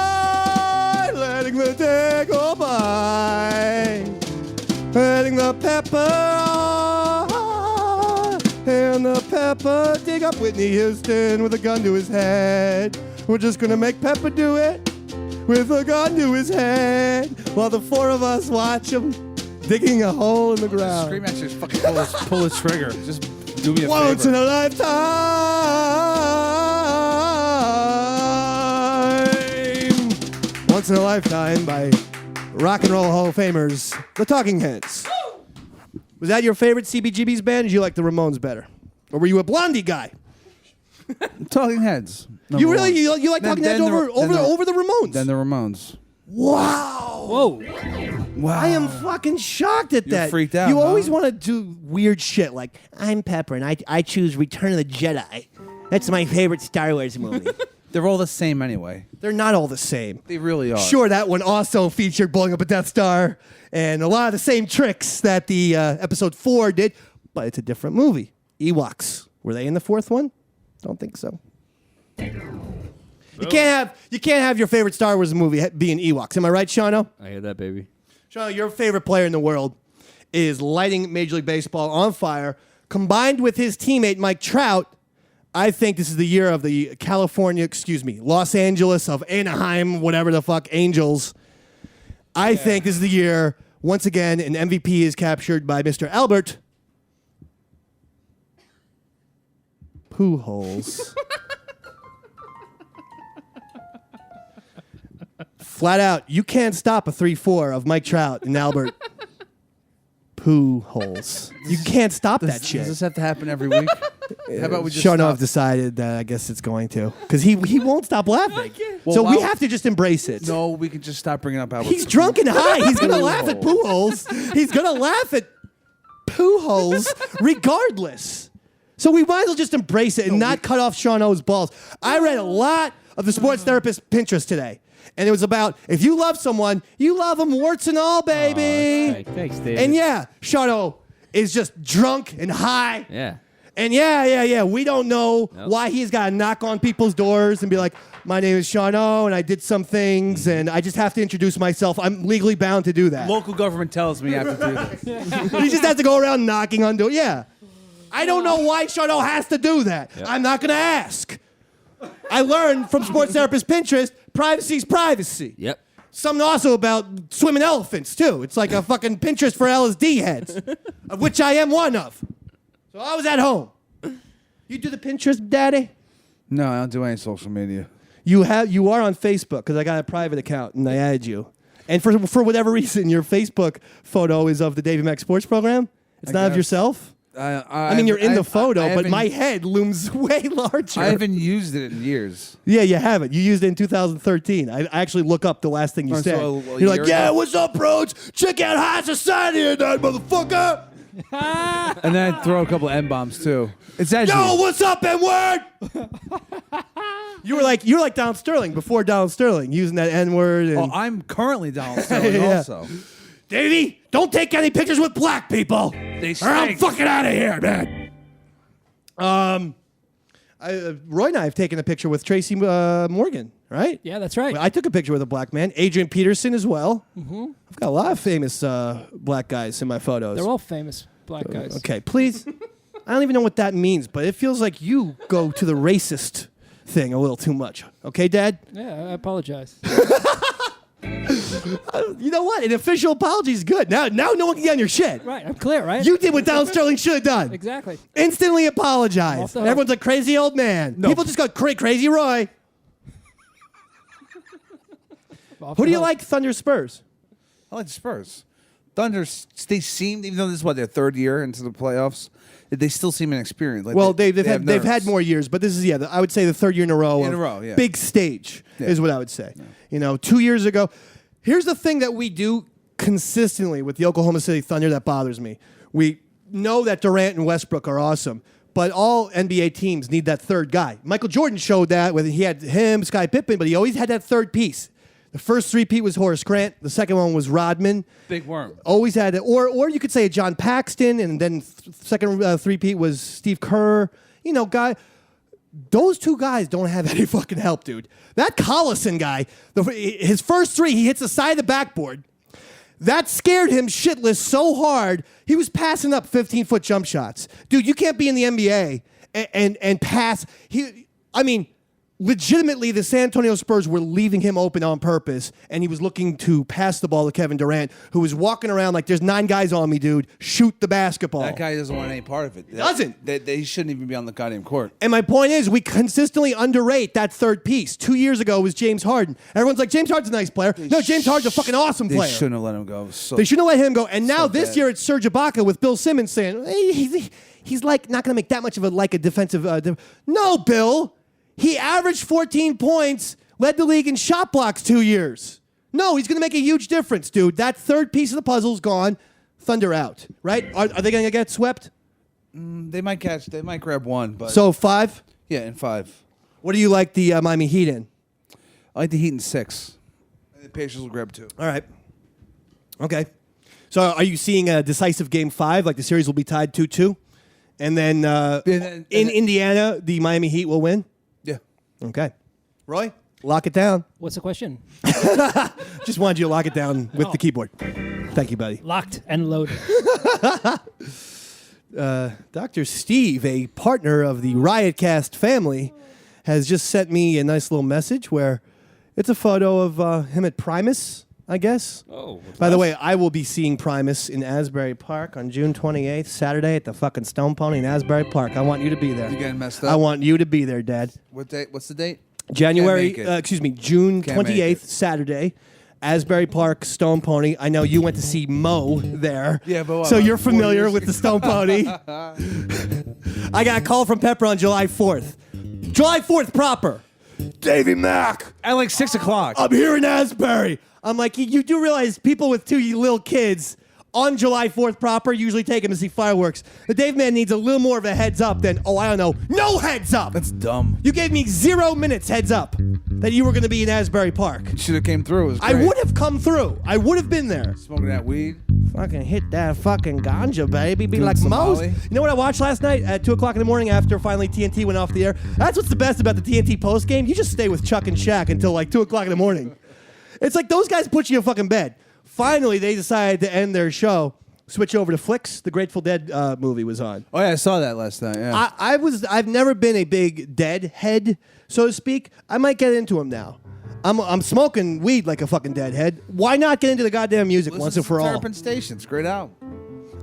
letting the day go by, letting the pepper and the pepper dig up Whitney Houston with a gun to his head. We're just gonna make Pepper do it with a gun to his head, while the four of us watch him digging a hole in the ground. Scream at you, just fucking pull the trigger. Just do me a Once favor. in a lifetime. Once in a Lifetime by Rock and Roll Hall of Famers, the Talking Heads. Was that your favorite CBGB's band? Or did you like the Ramones better? Or were you a Blondie guy? Talking Heads. You really you like Talking Heads over the Ramones? Then the Ramones. Wow. Whoa. Wow. I am fucking shocked at You're that. freaked out, You huh? always want to do weird shit like, I'm Pepper and I choose Return of the Jedi. That's my favorite Star Wars movie. They're all the same anyway. They're not all the same. They really are. Sure, that one also featured blowing up a Death Star and a lot of the same tricks that the episode 4 did, but it's a different movie. Ewoks. Were they in the fourth one? Don't think so. You can't have your favorite Star Wars movie being Ewoks. Am I right, Shano? I hear that, baby. Shano, your favorite player in the world is lighting Major League Baseball on fire, combined with his teammate Mike Trout. I think this is the year of the Los Angeles of Anaheim, whatever the fuck, Angels. I think this is the year, once again, an MVP is captured by Mr. Albert Poo-holes. Flat out, you can't stop a 3-4 of Mike Trout and Albert Poo-holes. You can't stop that shit. Does this have to happen every week? How about we just Shano stop? have decided that I guess it's going to. Because he won't stop laughing. Well, So we wow. have to just embrace it. No, we can just stop bringing up Albert. He's drunk and high. He's going to laugh at Poo-holes. He's going to laugh at Poo-holes regardless. So we might as well just embrace it and not cut off Shano's balls. I read a lot of the Sports Therapist Pinterest today. And it was about, if you love someone, you love them warts and all, baby. Okay, thanks, David. And yeah, Shano is just drunk and high. Yeah. And yeah. We don't know why he's got to knock on people's doors and be like, my name is Shano, and I did some things, and I just have to introduce myself. I'm legally bound to do that. Local government tells me I have to do this. He just has to go around knocking on doors. Yeah. I don't know why Shano has to do that. Yep. I'm not going to ask. I learned from Sports Therapist Pinterest, privacy's privacy. Yep. Something also about swimming elephants, too. It's like a fucking Pinterest for LSD heads, of which I am one of. So I was at home. You do the Pinterest, Daddy? No, I don't do any social media. You are on Facebook, because I got a private account, and I added you. And for whatever reason, your Facebook photo is of the Davey Mac Sports Program. It's not of guess. yourself. I mean, you're in the photo, but my head looms way larger. I haven't used it in years. Yeah, you haven't. You used it in 2013. I actually look up the last thing you Oh, said. so a You're year like, yeah, ago? what's up, bros? Check out High Society tonight, motherfucker. And then I throw a couple of N-bombs, too. It's edgy. Yo, what's up, N-word? You're like Donald Sterling before Donald Sterling, using that N-word. And, Oh, I'm currently Donald Sterling Yeah. also. Davey, don't take any pictures with black people. They Or I'm stink. fucking out of here, man. Roy and I have taken a picture with Tracy Morgan, right? Yeah, that's right. I took a picture with a black man. Adrian Peterson as well. Mm-hmm. I've got a lot of famous black guys in my photos. They're all famous black guys. Okay, please. I don't even know what that means, but it feels like you go to the racist thing a little too much. Okay, Dad? Yeah, I apologize. You know what? An official apology is good. Now no one can get on your shit. Right, I'm clear, right? You did what Donald Sterling should have done. Exactly. Instantly Off apologize. the hook. Everyone's a crazy old man. People just go crazy Roy. Who do you like, Thunder Spurs? I like the Spurs. Thunder, they seem, even though this is their third year into the playoffs, they still seem inexperienced. Like Well, they've have had nerves. more years, but this is I would say the third year in a row. Yeah. Big stage is what I would say. Yeah. 2 years ago. Here's the thing that we do consistently with the Oklahoma City Thunder that bothers me. We know that Durant and Westbrook are awesome, but all NBA teams need that third guy. Michael Jordan showed that when he had him, Scottie Pippen, but he always had that third piece. The first three-peat was Horace Grant. The second one was Rodman. Big worm. Always had it. Or you could say John Paxton, and then second three-peat was Steve Kerr. Those two guys don't have any fucking help, dude. That Collison guy, his first three, he hits the side of the backboard. That scared him shitless so hard, he was passing up 15-foot jump shots. Dude, you can't be in the NBA and pass. Legitimately, the San Antonio Spurs were leaving him open on purpose, and he was looking to pass the ball to Kevin Durant, who was walking around like, there's 9 guys on me, dude. Shoot the basketball. That guy doesn't want any part of it. He doesn't. He shouldn't even be on the goddamn court. And my point is, we consistently underrate that third piece. 2 years ago was James Harden. Everyone's like, James Harden's a nice player. No, James Harden's a fucking awesome They player. shouldn't have let him go. They shouldn't have let him go. And now this bad. year it's Serge Ibaka with Bill Simmons saying, hey, he's like not going to make that much of a defensive. No, Bill. He averaged 14 points, led the league in shot blocks 2 years. No, he's going to make a huge difference, dude. That third piece of the puzzle's gone. Thunder out, right? Are they going to get swept? They might grab one. But So 5? yeah, in 5. What do you like the Miami Heat in? I like the Heat in 6. The Pacers will grab 2. All right. Okay. So are you seeing a decisive game 5? Like the series will be tied 2-2? And then in Indiana, the Miami Heat will win? Yeah. Okay. Roy, lock it down. What's the question? Just wanted you to lock it down with the keyboard. Thank you, buddy. Locked and loaded. Dr. Steve, a partner of the Riotcast family, has just sent me a nice little message where it's a photo of him at Primus, I guess. Oh. By the way, I will be seeing Primus in Asbury Park on June 28th, Saturday at the fucking Stone Pony in Asbury Park. I want you to be there. You getting messed up? I want you to be there, Dad. What date? What's the date? June Can't make it. June Can't make 28th, it. Asbury Asbury Park Stone Pony. I know you went to see Mo there. Yeah, but what, so about you're 4 familiar years with the Stone Pony. I got a call from Pepper on July 4th. July 4th proper. Davey Mac. At like 6 o'clock. I'm here in Asbury. I'm like, you do realize people with 2 little kids on July 4th proper usually take them to see fireworks. The Dave Man needs a little more of a heads up than, I don't know, no heads up. That's dumb. You gave me 0 minutes heads up that you were going to be in Asbury Park. Should have came through. It was I great. would have come through. I would have been there. Smoking that weed. Fucking hit that fucking ganja, baby. Be Doing like some Mo's. Molly. You know what I watched last night at 2 o'clock in the morning after finally TNT went off the air? That's what's the best about the TNT post game. You just stay with Chuck and Shaq until like 2 o'clock in the morning. It's like those guys put you in fucking bed. Finally, they decided to end their show. Switch over to Flicks. The Grateful Dead movie was on. Oh yeah, I saw that last night. Yeah. I've never been a big Dead head, so to speak. I might get into him now. I'm smoking weed like a fucking deadhead. Why not get into the goddamn music Listen once and to for all? Terrapin Station. It's great out.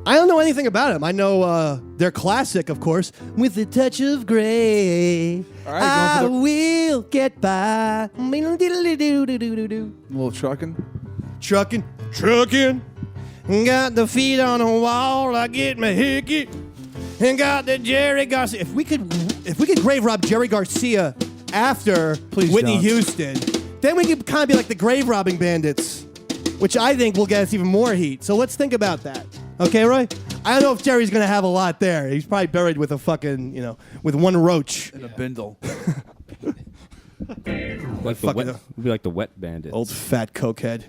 I don't know anything about them. I know their classic, of course, With a Touch of Gray. All right, I going for will get by. A little trucking. Trucking. Got the feet on the wall. I get my hickey. And got the Jerry Garcia. If we could grave rob Jerry Garcia after Please Whitney don't. Houston, then we could kind of be like the grave robbing bandits, which I think will get us even more heat. So let's think about that. Okay, Roy? I don't know if Jerry's going to have a lot there. He's probably buried with a fucking, with one roach. In a bindle. Like the wet, would be like the wet bandits. Old fat cokehead.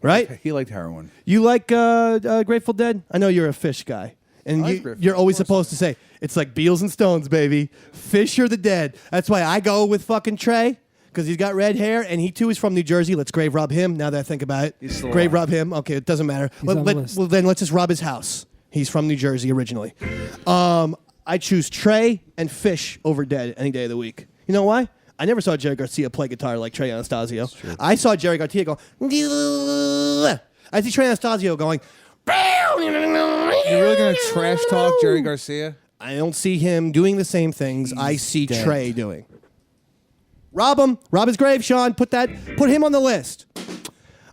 Right? He liked heroin. You like Grateful Dead? I know you're a Fish guy. And I like Grateful you're Dead, always of course. supposed to say, it's like Beatles and Stones, baby. Fish or the Dead. That's why I go with fucking Trey, because he's got red hair, and he too is from New Jersey. Let's grave rob him, now that I think about it. He's still Grave alive. rob him. Okay, it doesn't matter. He's on the list. Well, then let's just rob his house. He's from New Jersey originally. I choose Trey and Fish over Dead any day of the week. You know why? I never saw Jerry Garcia play guitar like Trey Anastasio. I saw Jerry Garcia go. I see Trey Anastasio going. You're really gonna trash talk Jerry Garcia? I don't see him doing the same things I see Trey doing. Rob him. Rob his grave, Sean. Put him on the list.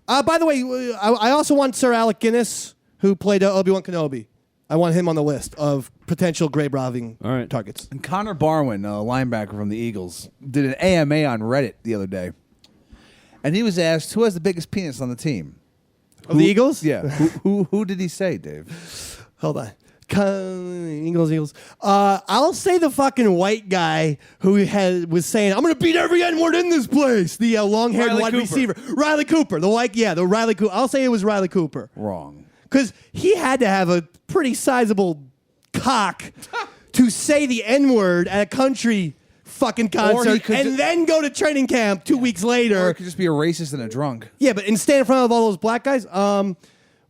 By the way, I also want Sir Alec Guinness, who played Obi-Wan Kenobi. I want him on the list of potential grave robbing targets. And Connor Barwin, a linebacker from the Eagles, did an AMA on Reddit the other day. And he was asked, who has the biggest penis on the team? Of the Eagles? Yeah. Who did he say, Dave? Hold on. Eagles. I'll say the fucking white guy who was saying, I'm going to beat every N-word in this place. The long-haired wide receiver. Riley Cooper. The Riley Cooper. I'll say it was Riley Cooper. Wrong. Because he had to have a pretty sizable cock to say the N-word at a country fucking concert and then go to training camp 2 weeks later. Or it could just be a racist and a drunk. Yeah, but and stand in front of all those black guys.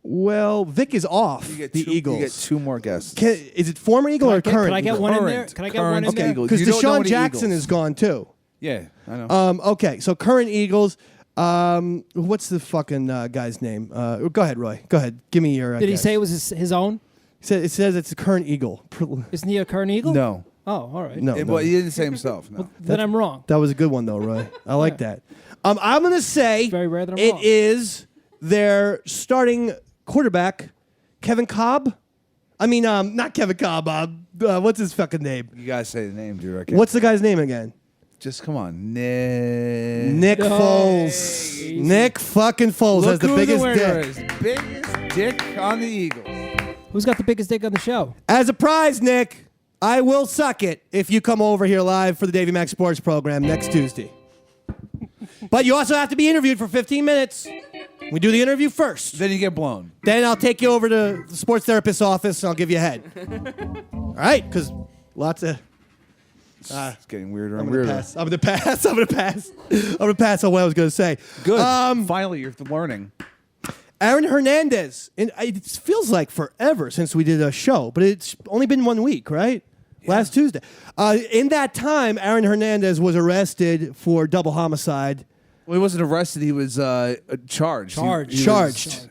Well, Vic is off the Eagles. You get 2 more guesses. Is it former Eagle or current? Can I get Eagle? one in there? Can I get one in there? Because Deshaun Jackson is gone too. Yeah, I know. Okay, so current Eagles. What's the fucking guy's name? Go ahead, Roy. Go ahead. Give me your. Did he guess. say it was his own? It says it's a current Eagle. Isn't he a current Eagle? No. Oh, all right. No. Well, he didn't say himself. No. Well, then I'm wrong. That was a good one though, Roy. I like that. I'm gonna say It's very rare that I'm it wrong. is their starting quarterback, Kevin Cobb. I mean, not Kevin Cobb. What's his fucking name? You gotta say the name, dude. What's the guy's name again? Just come on, Nick. Nick Foles. Easy. Nick fucking Foles has the biggest dick. Is. Biggest dick on the Eagles. Who's got the biggest dick on the show? As a prize, Nick, I will suck it if you come over here live for the Davey Mac Sports Program next Tuesday. But you also have to be interviewed for 15 minutes. We do the interview first. Then you get blown. Then I'll take you over to the sports therapist's office and I'll give you a head. All right? Because lots of... It's getting weirder I'm and going weirder. to pass. I'm going to pass on what I was going to say. Good. Finally, you're learning. Aaron Hernandez. And it feels like forever since we did a show, but it's only been 1 week, right? Yeah. Last Tuesday. In that time, Aaron Hernandez was arrested for double homicide. Well, he wasn't arrested. He was charged.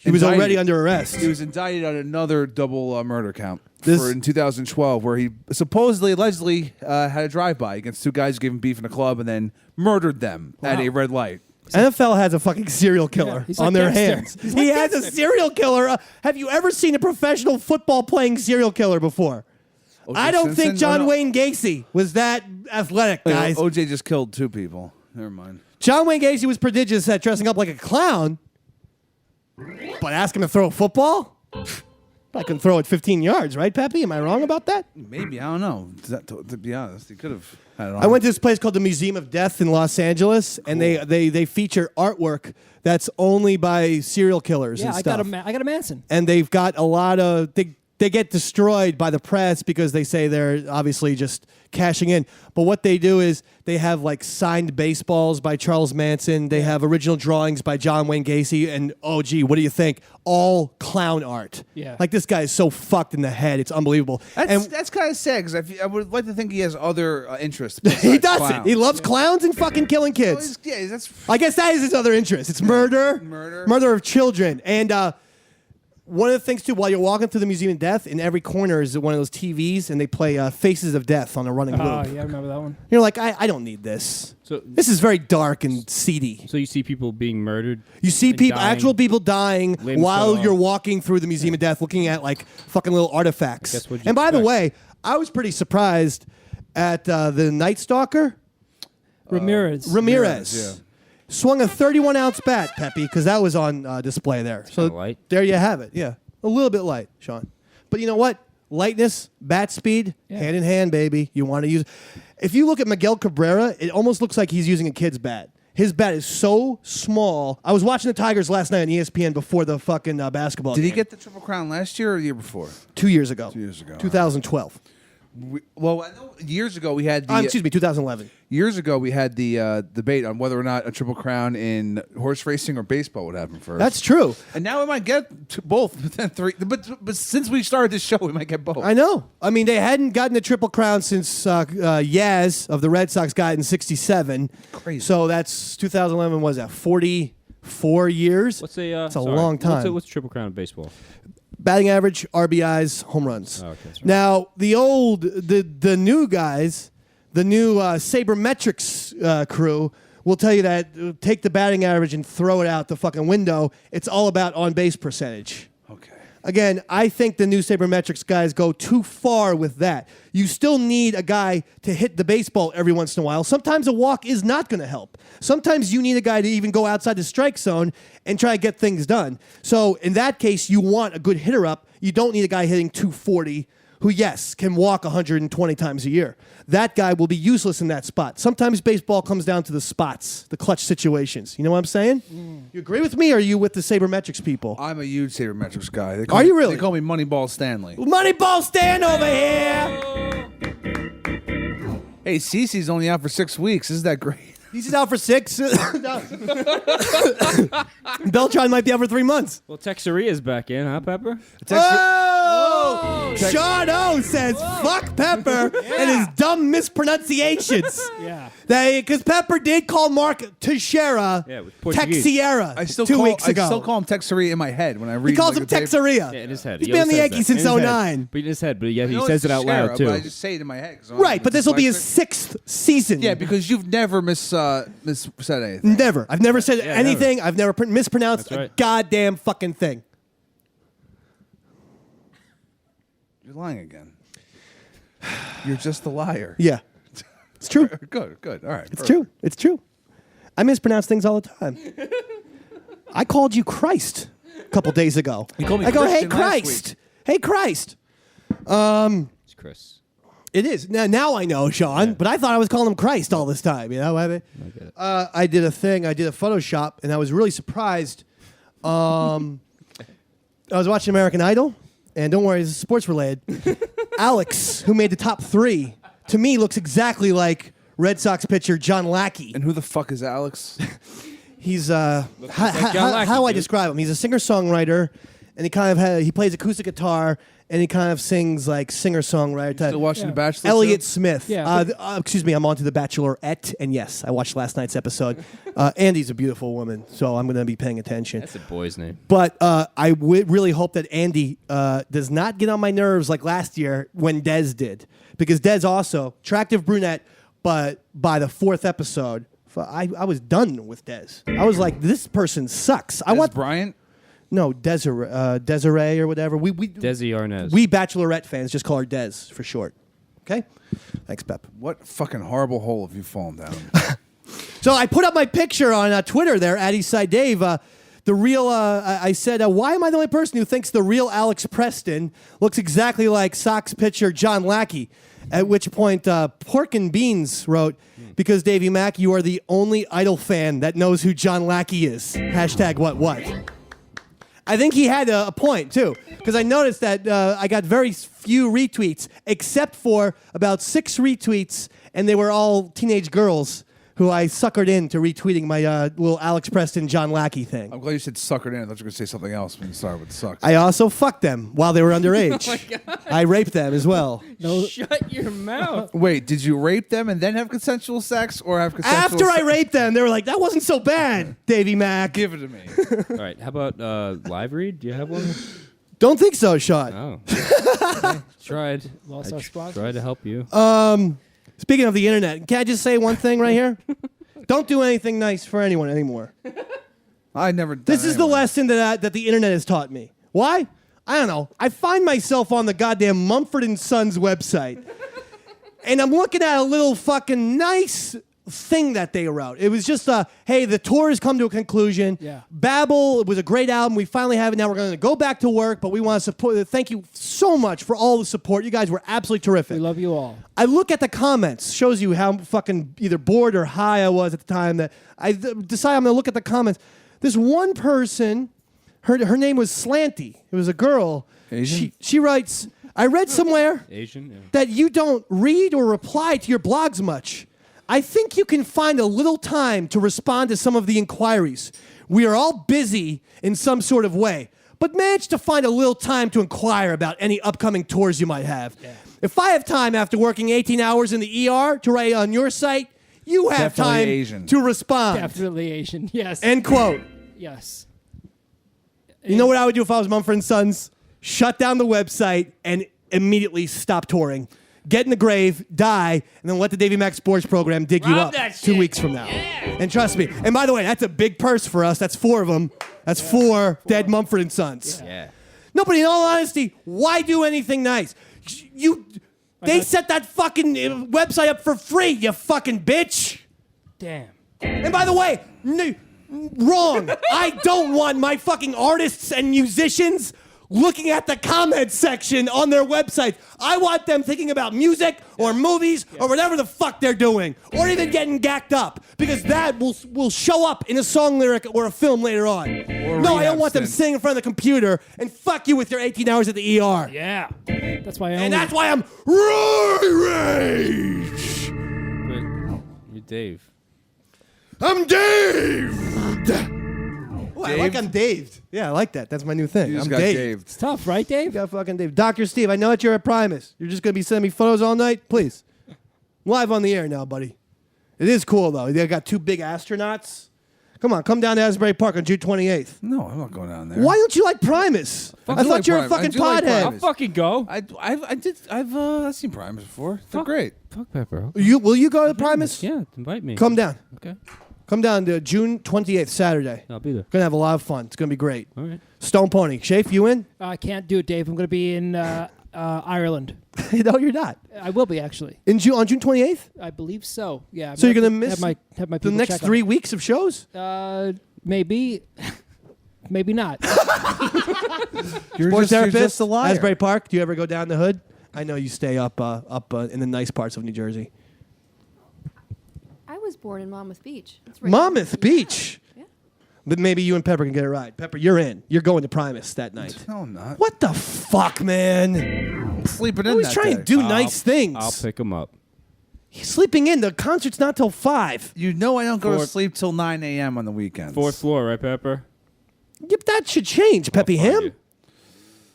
He was already under arrest. He was indicted on another double murder count in 2012, where he allegedly had a drive-by against 2 guys who gave him beef in a club and then murdered them at a red light. NFL has a fucking serial killer on their hands. He has a serial killer. Have you ever seen a professional football playing serial killer before? I don't think John Wayne Gacy was that athletic, guys. OJ just killed 2 people. Never mind. John Wayne Gacy was prodigious at dressing up like a clown, but ask him to throw a football? I can throw it 15 yards, right, Pepe? Am I wrong about that? Maybe. I don't know. To be honest, he could have had it on. I went to this place called the Museum of Death in Los Angeles, and they feature artwork that's only by serial killers and stuff. I got a Manson. And they've got a lot of... They get destroyed by the press because they say they're obviously just cashing in. But what they do is they have like signed baseballs by Charles Manson. They have original drawings by John Wayne Gacy. And, oh, gee, what do you think? All clown art. Yeah. Like, this guy is so fucked in the head. It's unbelievable. That's kind of sad because I would like to think he has other interests. He doesn't. Clowns. He loves clowns and fucking killing kids. I guess that is his other interest. It's murder of children. And one of the things, too, while you're walking through the Museum of Death, in every corner is one of those TVs, and they play Faces of Death on a running loop. Oh, yeah, I remember that one. You're like, I don't need this. So this is very dark and seedy. So you see people being murdered? You see actual people dying while you're walking through the Museum of Death, looking at like fucking little artifacts. And by the way, I was pretty surprised at the Night Stalker. Ramirez. Yeah. Swung a 31-ounce bat, Pepe, because that was on display there. So light. There you have it. Yeah, a little bit light, Sean. But you know what? Lightness, bat speed, hand in hand, baby. You want to use. If you look at Miguel Cabrera, it almost looks like he's using a kid's bat. His bat is so small. I was watching the Tigers last night on ESPN before the fucking basketball game. Did he get the Triple Crown last year or the year before? 2 years ago. 2 years ago. 2012. Well, I know years ago we had the. Excuse me, 2011. Years ago we had the debate on whether or not a Triple Crown in horse racing or baseball would happen first. That's true. And now we might get both within 3. But since we started this show, we might get both. I know. I mean, they hadn't gotten a Triple Crown since Yaz of the Red Sox got it in '67. Crazy. So that's 2011. Was that 44 years? What's a? That's a long time. What's Triple Crown in baseball? Batting average, RBIs, home runs. Oh, okay, that's right. Now the new guys, the new sabermetrics crew will tell you that take the batting average and throw it out the fucking window. It's all about on base percentage. Okay. Again, I think the new sabermetrics guys go too far with that. You still need a guy to hit the baseball every once in a while. Sometimes a walk is not going to help. Sometimes you need a guy to even go outside the strike zone and try to get things done. So in that case, you want a good hitter up. You don't need a guy hitting 240 who, yes, can walk 120 times a year. That guy will be useless in that spot. Sometimes baseball comes down to the spots, the clutch situations. You know what I'm saying? You agree with me, or are you with the sabermetrics people? I'm a huge sabermetrics guy. Are you really? They call me Moneyball Stanley. Moneyball Stan over here! Hey, Cece's only out for 6 weeks. Isn't that great? He's out for 6. Beltron might be out for 3 months. Well, Texeria's back in, huh, Pepper? Oh! Sean O says, fuck Pepper and his dumb mispronunciations. Yeah. Because Pepper did call Mark Teixeira with Portuguese. Texiera I still 2 call, weeks ago. I still call him Texeria in my head when I read. He calls him the paper. Texeria. Yeah, in his head. He's been on the always Yankees says since that. In his 09. head. But in his head, but yet I he know says it's it out loud, Teixeira, too. But I just say it in my head. Right, but this will be his 6th season. Yeah, because you've never said anything. Never. I've never said anything. never. I've never mispronounced That's right. a goddamn fucking thing. You're lying again. You're just a liar. Yeah. It's true. Good. All right. It's true. It's true. I mispronounce things all the time. I called you Christ a couple days ago. You called me I go, hey, Christian last Christ. Hey, Christ. It's Chris. It is. Now I know, Sean, but I thought I was calling him Christ all this time. You know, I did a thing. I did a Photoshop, and I was really surprised. I was watching American Idol, and don't worry, it's sports related. Alex, who made the top 3, to me looks exactly like Red Sox pitcher John Lackey. And who the fuck is Alex? He's John Lackey, how I dude. describe him. He's a singer-songwriter, and he plays acoustic guitar, and he kind of sings like singer-songwriter type. Still watching The Bachelor? Elliot too? Smith. Yeah. Excuse me, I'm on to The Bachelorette, and yes, I watched last night's episode. Andy's a beautiful woman, so I'm going to be paying attention. That's a boy's name. But I really hope that Andy does not get on my nerves like last year when Dez did. Because Dez also, attractive brunette, but by the 4th episode, I was done with Dez. I was like, this person sucks. I want Bryant? No, Desiree or whatever. We Desi Arnaz. We Bachelorette fans just call her Des for short. Okay? Thanks, Pep. What fucking horrible hole have you fallen down? So I put up my picture on Twitter there at Eastside Dave. The real, I said, why am I the only person who thinks the real Alex Preston looks exactly like Sox pitcher John Lackey? At which point, Pork and Beans wrote, because Davey Mac, you are the only Idol fan that knows who John Lackey is. Hashtag what? I think he had a point, too, because I noticed that I got very few retweets, except for about 6 retweets, and they were all teenage girls who I suckered into retweeting my little Alex Preston, John Lackey thing. I'm glad you said suckered in. I thought you were going to say something else when you started with sucked. I also fucked them while they were underage. Oh, my God. I raped them as well. Shut your mouth. Wait, did you rape them and then have consensual sex, or have consensual After I sex? raped them, they were like, that wasn't so bad, Davey Mac. Give it to me. All right, how about live read? Do you have one? Don't think so, Sean. Oh. Okay. Tried. Lost our sponsors. Tried to help you. Speaking of the internet, can I just say one thing right here? Don't do anything nice for anyone anymore. I never done This is the anyway. lesson that the internet has taught me. Why? I don't know. I find myself on the goddamn Mumford & Sons website, and I'm looking at a little fucking nice thing that they wrote. It was just hey, the tour has come to a conclusion. Yeah. Babel was a great album. We finally have it. Now we're going to go back to work, but we want to support. Thank you so much for all the support. You guys were absolutely terrific. We love you all. I look at the comments. Shows you how fucking either bored or high I was at the time that I decided I'm going to look at the comments. This one person, her name was Slanty. It was a girl. Asian? She writes, I read somewhere Asian. Yeah. that you don't read or reply to your blogs much. I think you can find a little time to respond to some of the inquiries. We are all busy in some sort of way, but manage to find a little time to inquire about any upcoming tours you might have. Yeah. If I have time after working 18 hours in the ER to write on your site, you have Definitely time Asian. to respond. Definitely Asian. Yes. End quote. Yes. You know what I would do if I was Mumford & Sons? Shut down the website and immediately stop touring. Get in the grave, die, and then let the Davey Mac Sports Program dig you up 2 weeks from now. And trust me. And by the way, that's a big purse for us. That's 4 of them. That's 4 dead Mumford & Sons. Yeah. No, but in all honesty, why do anything nice? They set that fucking website up for free, you fucking bitch. Damn. And by the way, wrong. I don't want my fucking artists and musicians looking at the comments section on their websites. I want them thinking about music or movies or whatever the fuck they're doing, or even getting gacked up, because that will show up in a song lyric or a film later on. No, I don't want them sitting in front of the computer and fuck you with your 18 hours at the ER. Yeah. That's why That's why I'm rage. But you're Dave. I'm Dave. Oh, I like I'm Daved. Yeah, I like that. That's my new thing. You just I'm got Daved. Daved. It's tough, right, Dave? You got fucking Dave. Dr. Steve, I know that you're at Primus. You're just going to be sending me photos all night? Please. Live on the air now, buddy. It is cool, though. They got 2 big astronauts. Come on, come down to Asbury Park on June 28th. No, I'm not going down there. Why don't you like Primus? I thought you were a fucking pothead. I'll fucking go. I've seen Primus before. They're great. Fuck Pepper. Will you go to Primus? Yeah, invite me. Come down. Okay. Come down to June 28th, Saturday. I'll be there. Gonna have a lot of fun. It's gonna be great. All right. Stone Pony. Shafe, you in? I can't do it, Dave. I'm going to be in Ireland. No, you're not. I will be, actually. On June 28th? I believe so. Yeah. So you're gonna miss have my the people next check on 3 weeks of shows? it. Maybe. Maybe not. Sports therapist, just a liar. Asbury Park. Do you ever go down the hood? I know you stay up in the nice parts of New Jersey. I was born in Monmouth Beach. It's right Monmouth Beach. Yeah. But maybe you and Pepper can get a ride. Pepper, you're in. You're going to Primus that night. No, I'm not. What the fuck, man? I'm sleeping in Always that trying day. to do nice things. I'll pick him up. He's sleeping in. The concert's not till 5. You know I don't go to Fourth- sleep till 9 a.m. on the weekends. 4th floor, right, Pepper? Yep, that should change, Peppy find Ham. you.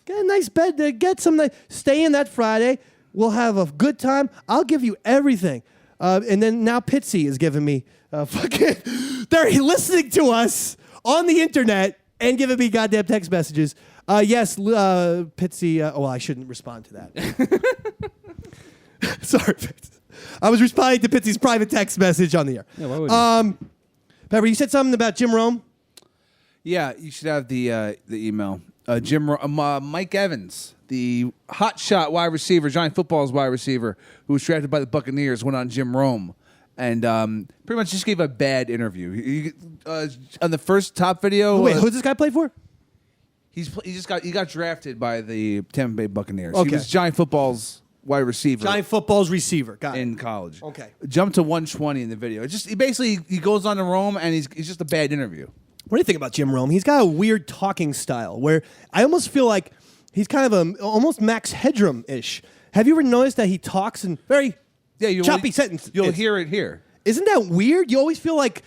Get a nice bed to get some nice. Stay in that Friday. We'll have a good time. I'll give you everything. And then now Pitsy is giving me fucking. They're listening to us on the internet and giving me goddamn text messages. Yes, Pitsy. Well, I shouldn't respond to that. Sorry, Pitsy. I was responding to Pitsy's private text message on the air. Yeah, why would you? Pepper, you said something about Jim Rome. Yeah, you should have the email. Mike Evans, the hotshot wide receiver, Giant Football's wide receiver, who was drafted by the Buccaneers, went on Jim Rome, and pretty much just gave a bad interview. On the first top video, Wait, who's this guy play for? he got drafted by the Tampa Bay Buccaneers. Okay. He was Giant Football's wide receiver. Giant Football's receiver. Got it. in college. Okay. Jumped to 120 in the video. He goes on to Rome, and he's just a bad interview. What do you think about Jim Rome? He's got a weird talking style where I almost feel like he's kind of almost Max Headroom-ish. Have you ever noticed that he talks in very choppy sentences? You'll hear it here. Isn't that weird? You always feel like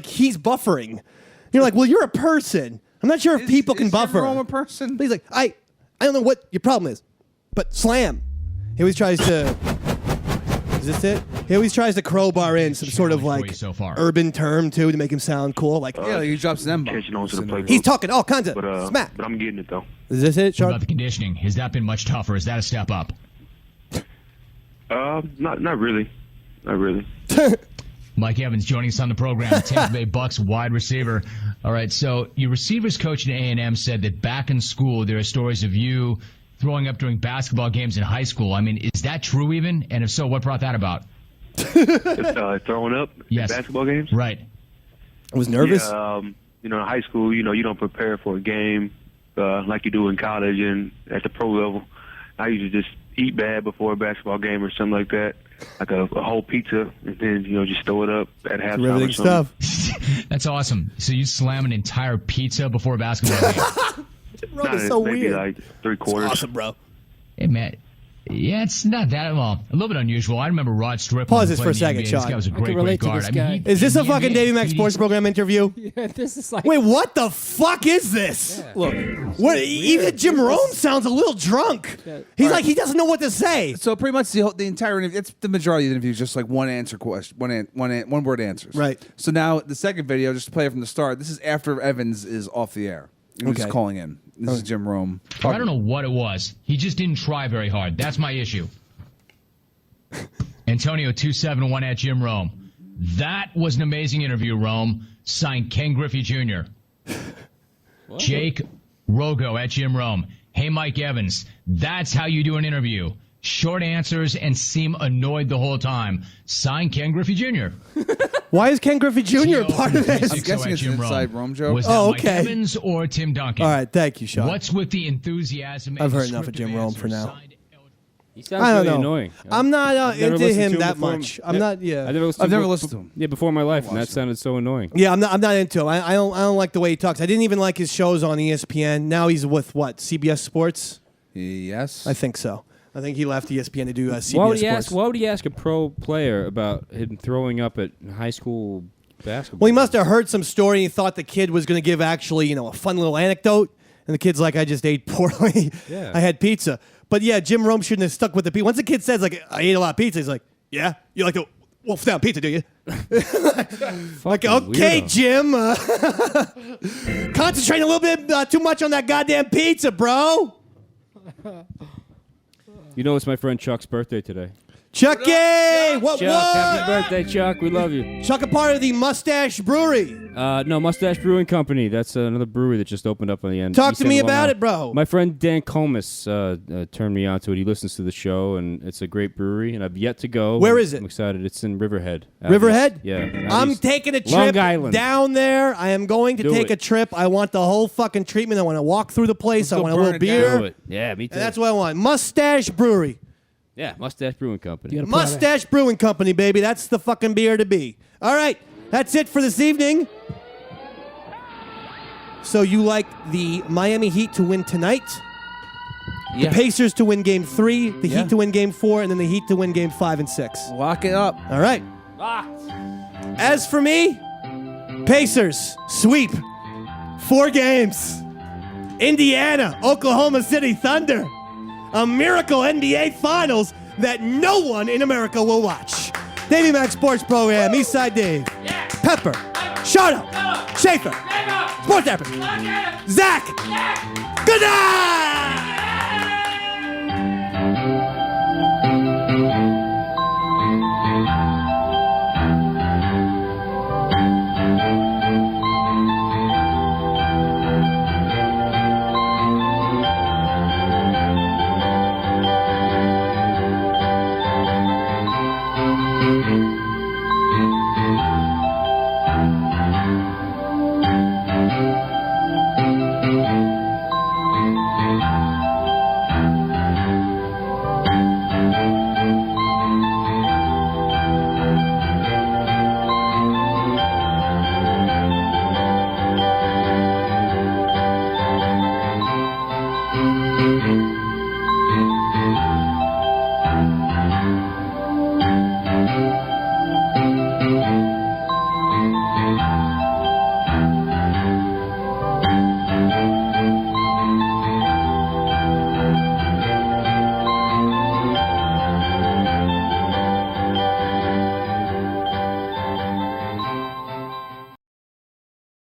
he's buffering. You're like, well, you're a person. I'm not sure if people can buffer. Is Rome a person? But he's like, I don't know what your problem is, but slam. He always tries to. Is this it? He always tries to crowbar in some sort of like urban term too to make him sound cool. Like, he drops an M-bomb. Catching on to the playbook. He's talking all kinds of smack. But I'm getting it though. Is this it, Sean? What about the conditioning? Has that been much tougher? Is that a step up? Not really. Not really. Mike Evans joining us on the program, Tampa Bay Bucks wide receiver. All right, so your receivers coach at A&M said that back in school there are stories of you throwing up during basketball games in high school. I mean, is that true even? And if so, what brought that about? Throwing up Yes. in basketball games? Right. I was nervous. Yeah, in high school, you don't prepare for a game like you do in college and at the pro level. I usually just eat bad before a basketball game or something like that, like a whole pizza, and then just throw it up at halftime. Riveting or something. stuff. That's awesome. So you slam an entire pizza before a basketball game? Bro, it's so maybe weird. like 3/4. Awesome, bro. Hey, man. Yeah, it's not that well. A little bit unusual. I remember Rod Strickland. Pause this played for a in the second, NBA. Sean. This guy was a I can great relate to guard. this guy. Is this in a the fucking NBA, Davey Mac he- Sports Program interview? Yeah, this is like. Wait, what the fuck is this? Look, What? Even Jim Rome sounds a little drunk. He's like he doesn't know what to say. so pretty much the entire interview, it's the majority of the interview is just like one answer question, one word answers. Right. So now the second video, just to play it from the start, this is after Evans is off the air. He's Okay. calling in. This is Jim Rome. I don't know what it was. He just didn't try very hard. That's my issue. Antonio 271 at Jim Rome. That was an amazing interview, Rome. Signed Ken Griffey Jr. Jake Rogo at Jim Rome. Hey, Mike Evans. That's how you do an interview. Short answers and seem annoyed the whole time. Signed Ken Griffey Jr. Why is Ken Griffey Jr. a part of this? I'm guessing it's an inside Rome joke. Was that Oh, Mike okay. Evans or Tim Duncan? All right, thank you, Sean. What's with the enthusiasm? I've and heard enough of Jim Rome for now. He sounds I don't really know. annoying. I'm not I've never into listened him to that before. much. I'm not. Yeah. I've never listened, I've never before- listened to him. Yeah, before my life, and that sounded so annoying. Yeah, I'm not into him. I don't like the way he talks. I didn't even like his shows on ESPN. Now he's with what? CBS Sports? Yes. I think so. I think he left ESPN to do CBS Why would Sports. Why would he ask a pro player about him throwing up at high school basketball? Well, he must have heard some story. And he thought the kid was going to give actually, a fun little anecdote. And the kid's like, I just ate poorly. Yeah. I had pizza. But yeah, Jim Rome shouldn't have stuck with the pizza. Once the kid says, like, I ate a lot of pizza, he's like, yeah? You like to wolf down pizza, do you? Like, okay, weirdo. Jim. Concentrate a little bit too much on that goddamn pizza, bro. You know, it's my friend Chuck's birthday today. Chucky! What? Chuck, happy birthday, Chuck. We love you. Chuck, a part of the Mustache Brewery. No, Mustache Brewing Company. That's another brewery that just opened up on the end. Talk east to end me of Long about Island. it, bro. My friend Dan Comus turned me on to it. He listens to the show, and it's a great brewery, and I've yet to go. Where is it? I'm excited. It's in Riverhead. out Riverhead? east. Yeah. out I'm east. taking a Long trip Island. down there. I am going to Do take it. a trip. I want the whole fucking treatment. I want to walk through the place. I go want a burn little it down. beer. Do it. Yeah, me too. And that's what I want. Mustache Brewery. Yeah, Mustache Brewing Company. You gotta put out Mustache Brewing Company, baby. That's the fucking beer to be. All right. That's it for this evening. So you like the Miami Heat to win tonight? Yeah. The Pacers to win game 3, the Yeah. Heat to win game 4, and then the Heat to win game 5 and 6. Lock it up. All right. As for me, Pacers sweep 4 games. Indiana, Oklahoma City Thunder. A miracle NBA Finals that no one in America will watch. Davey Mac Sports Program, Eastside Dave. Pepper. Shout out. Schaefer. Sports Apple. Zach. Good night.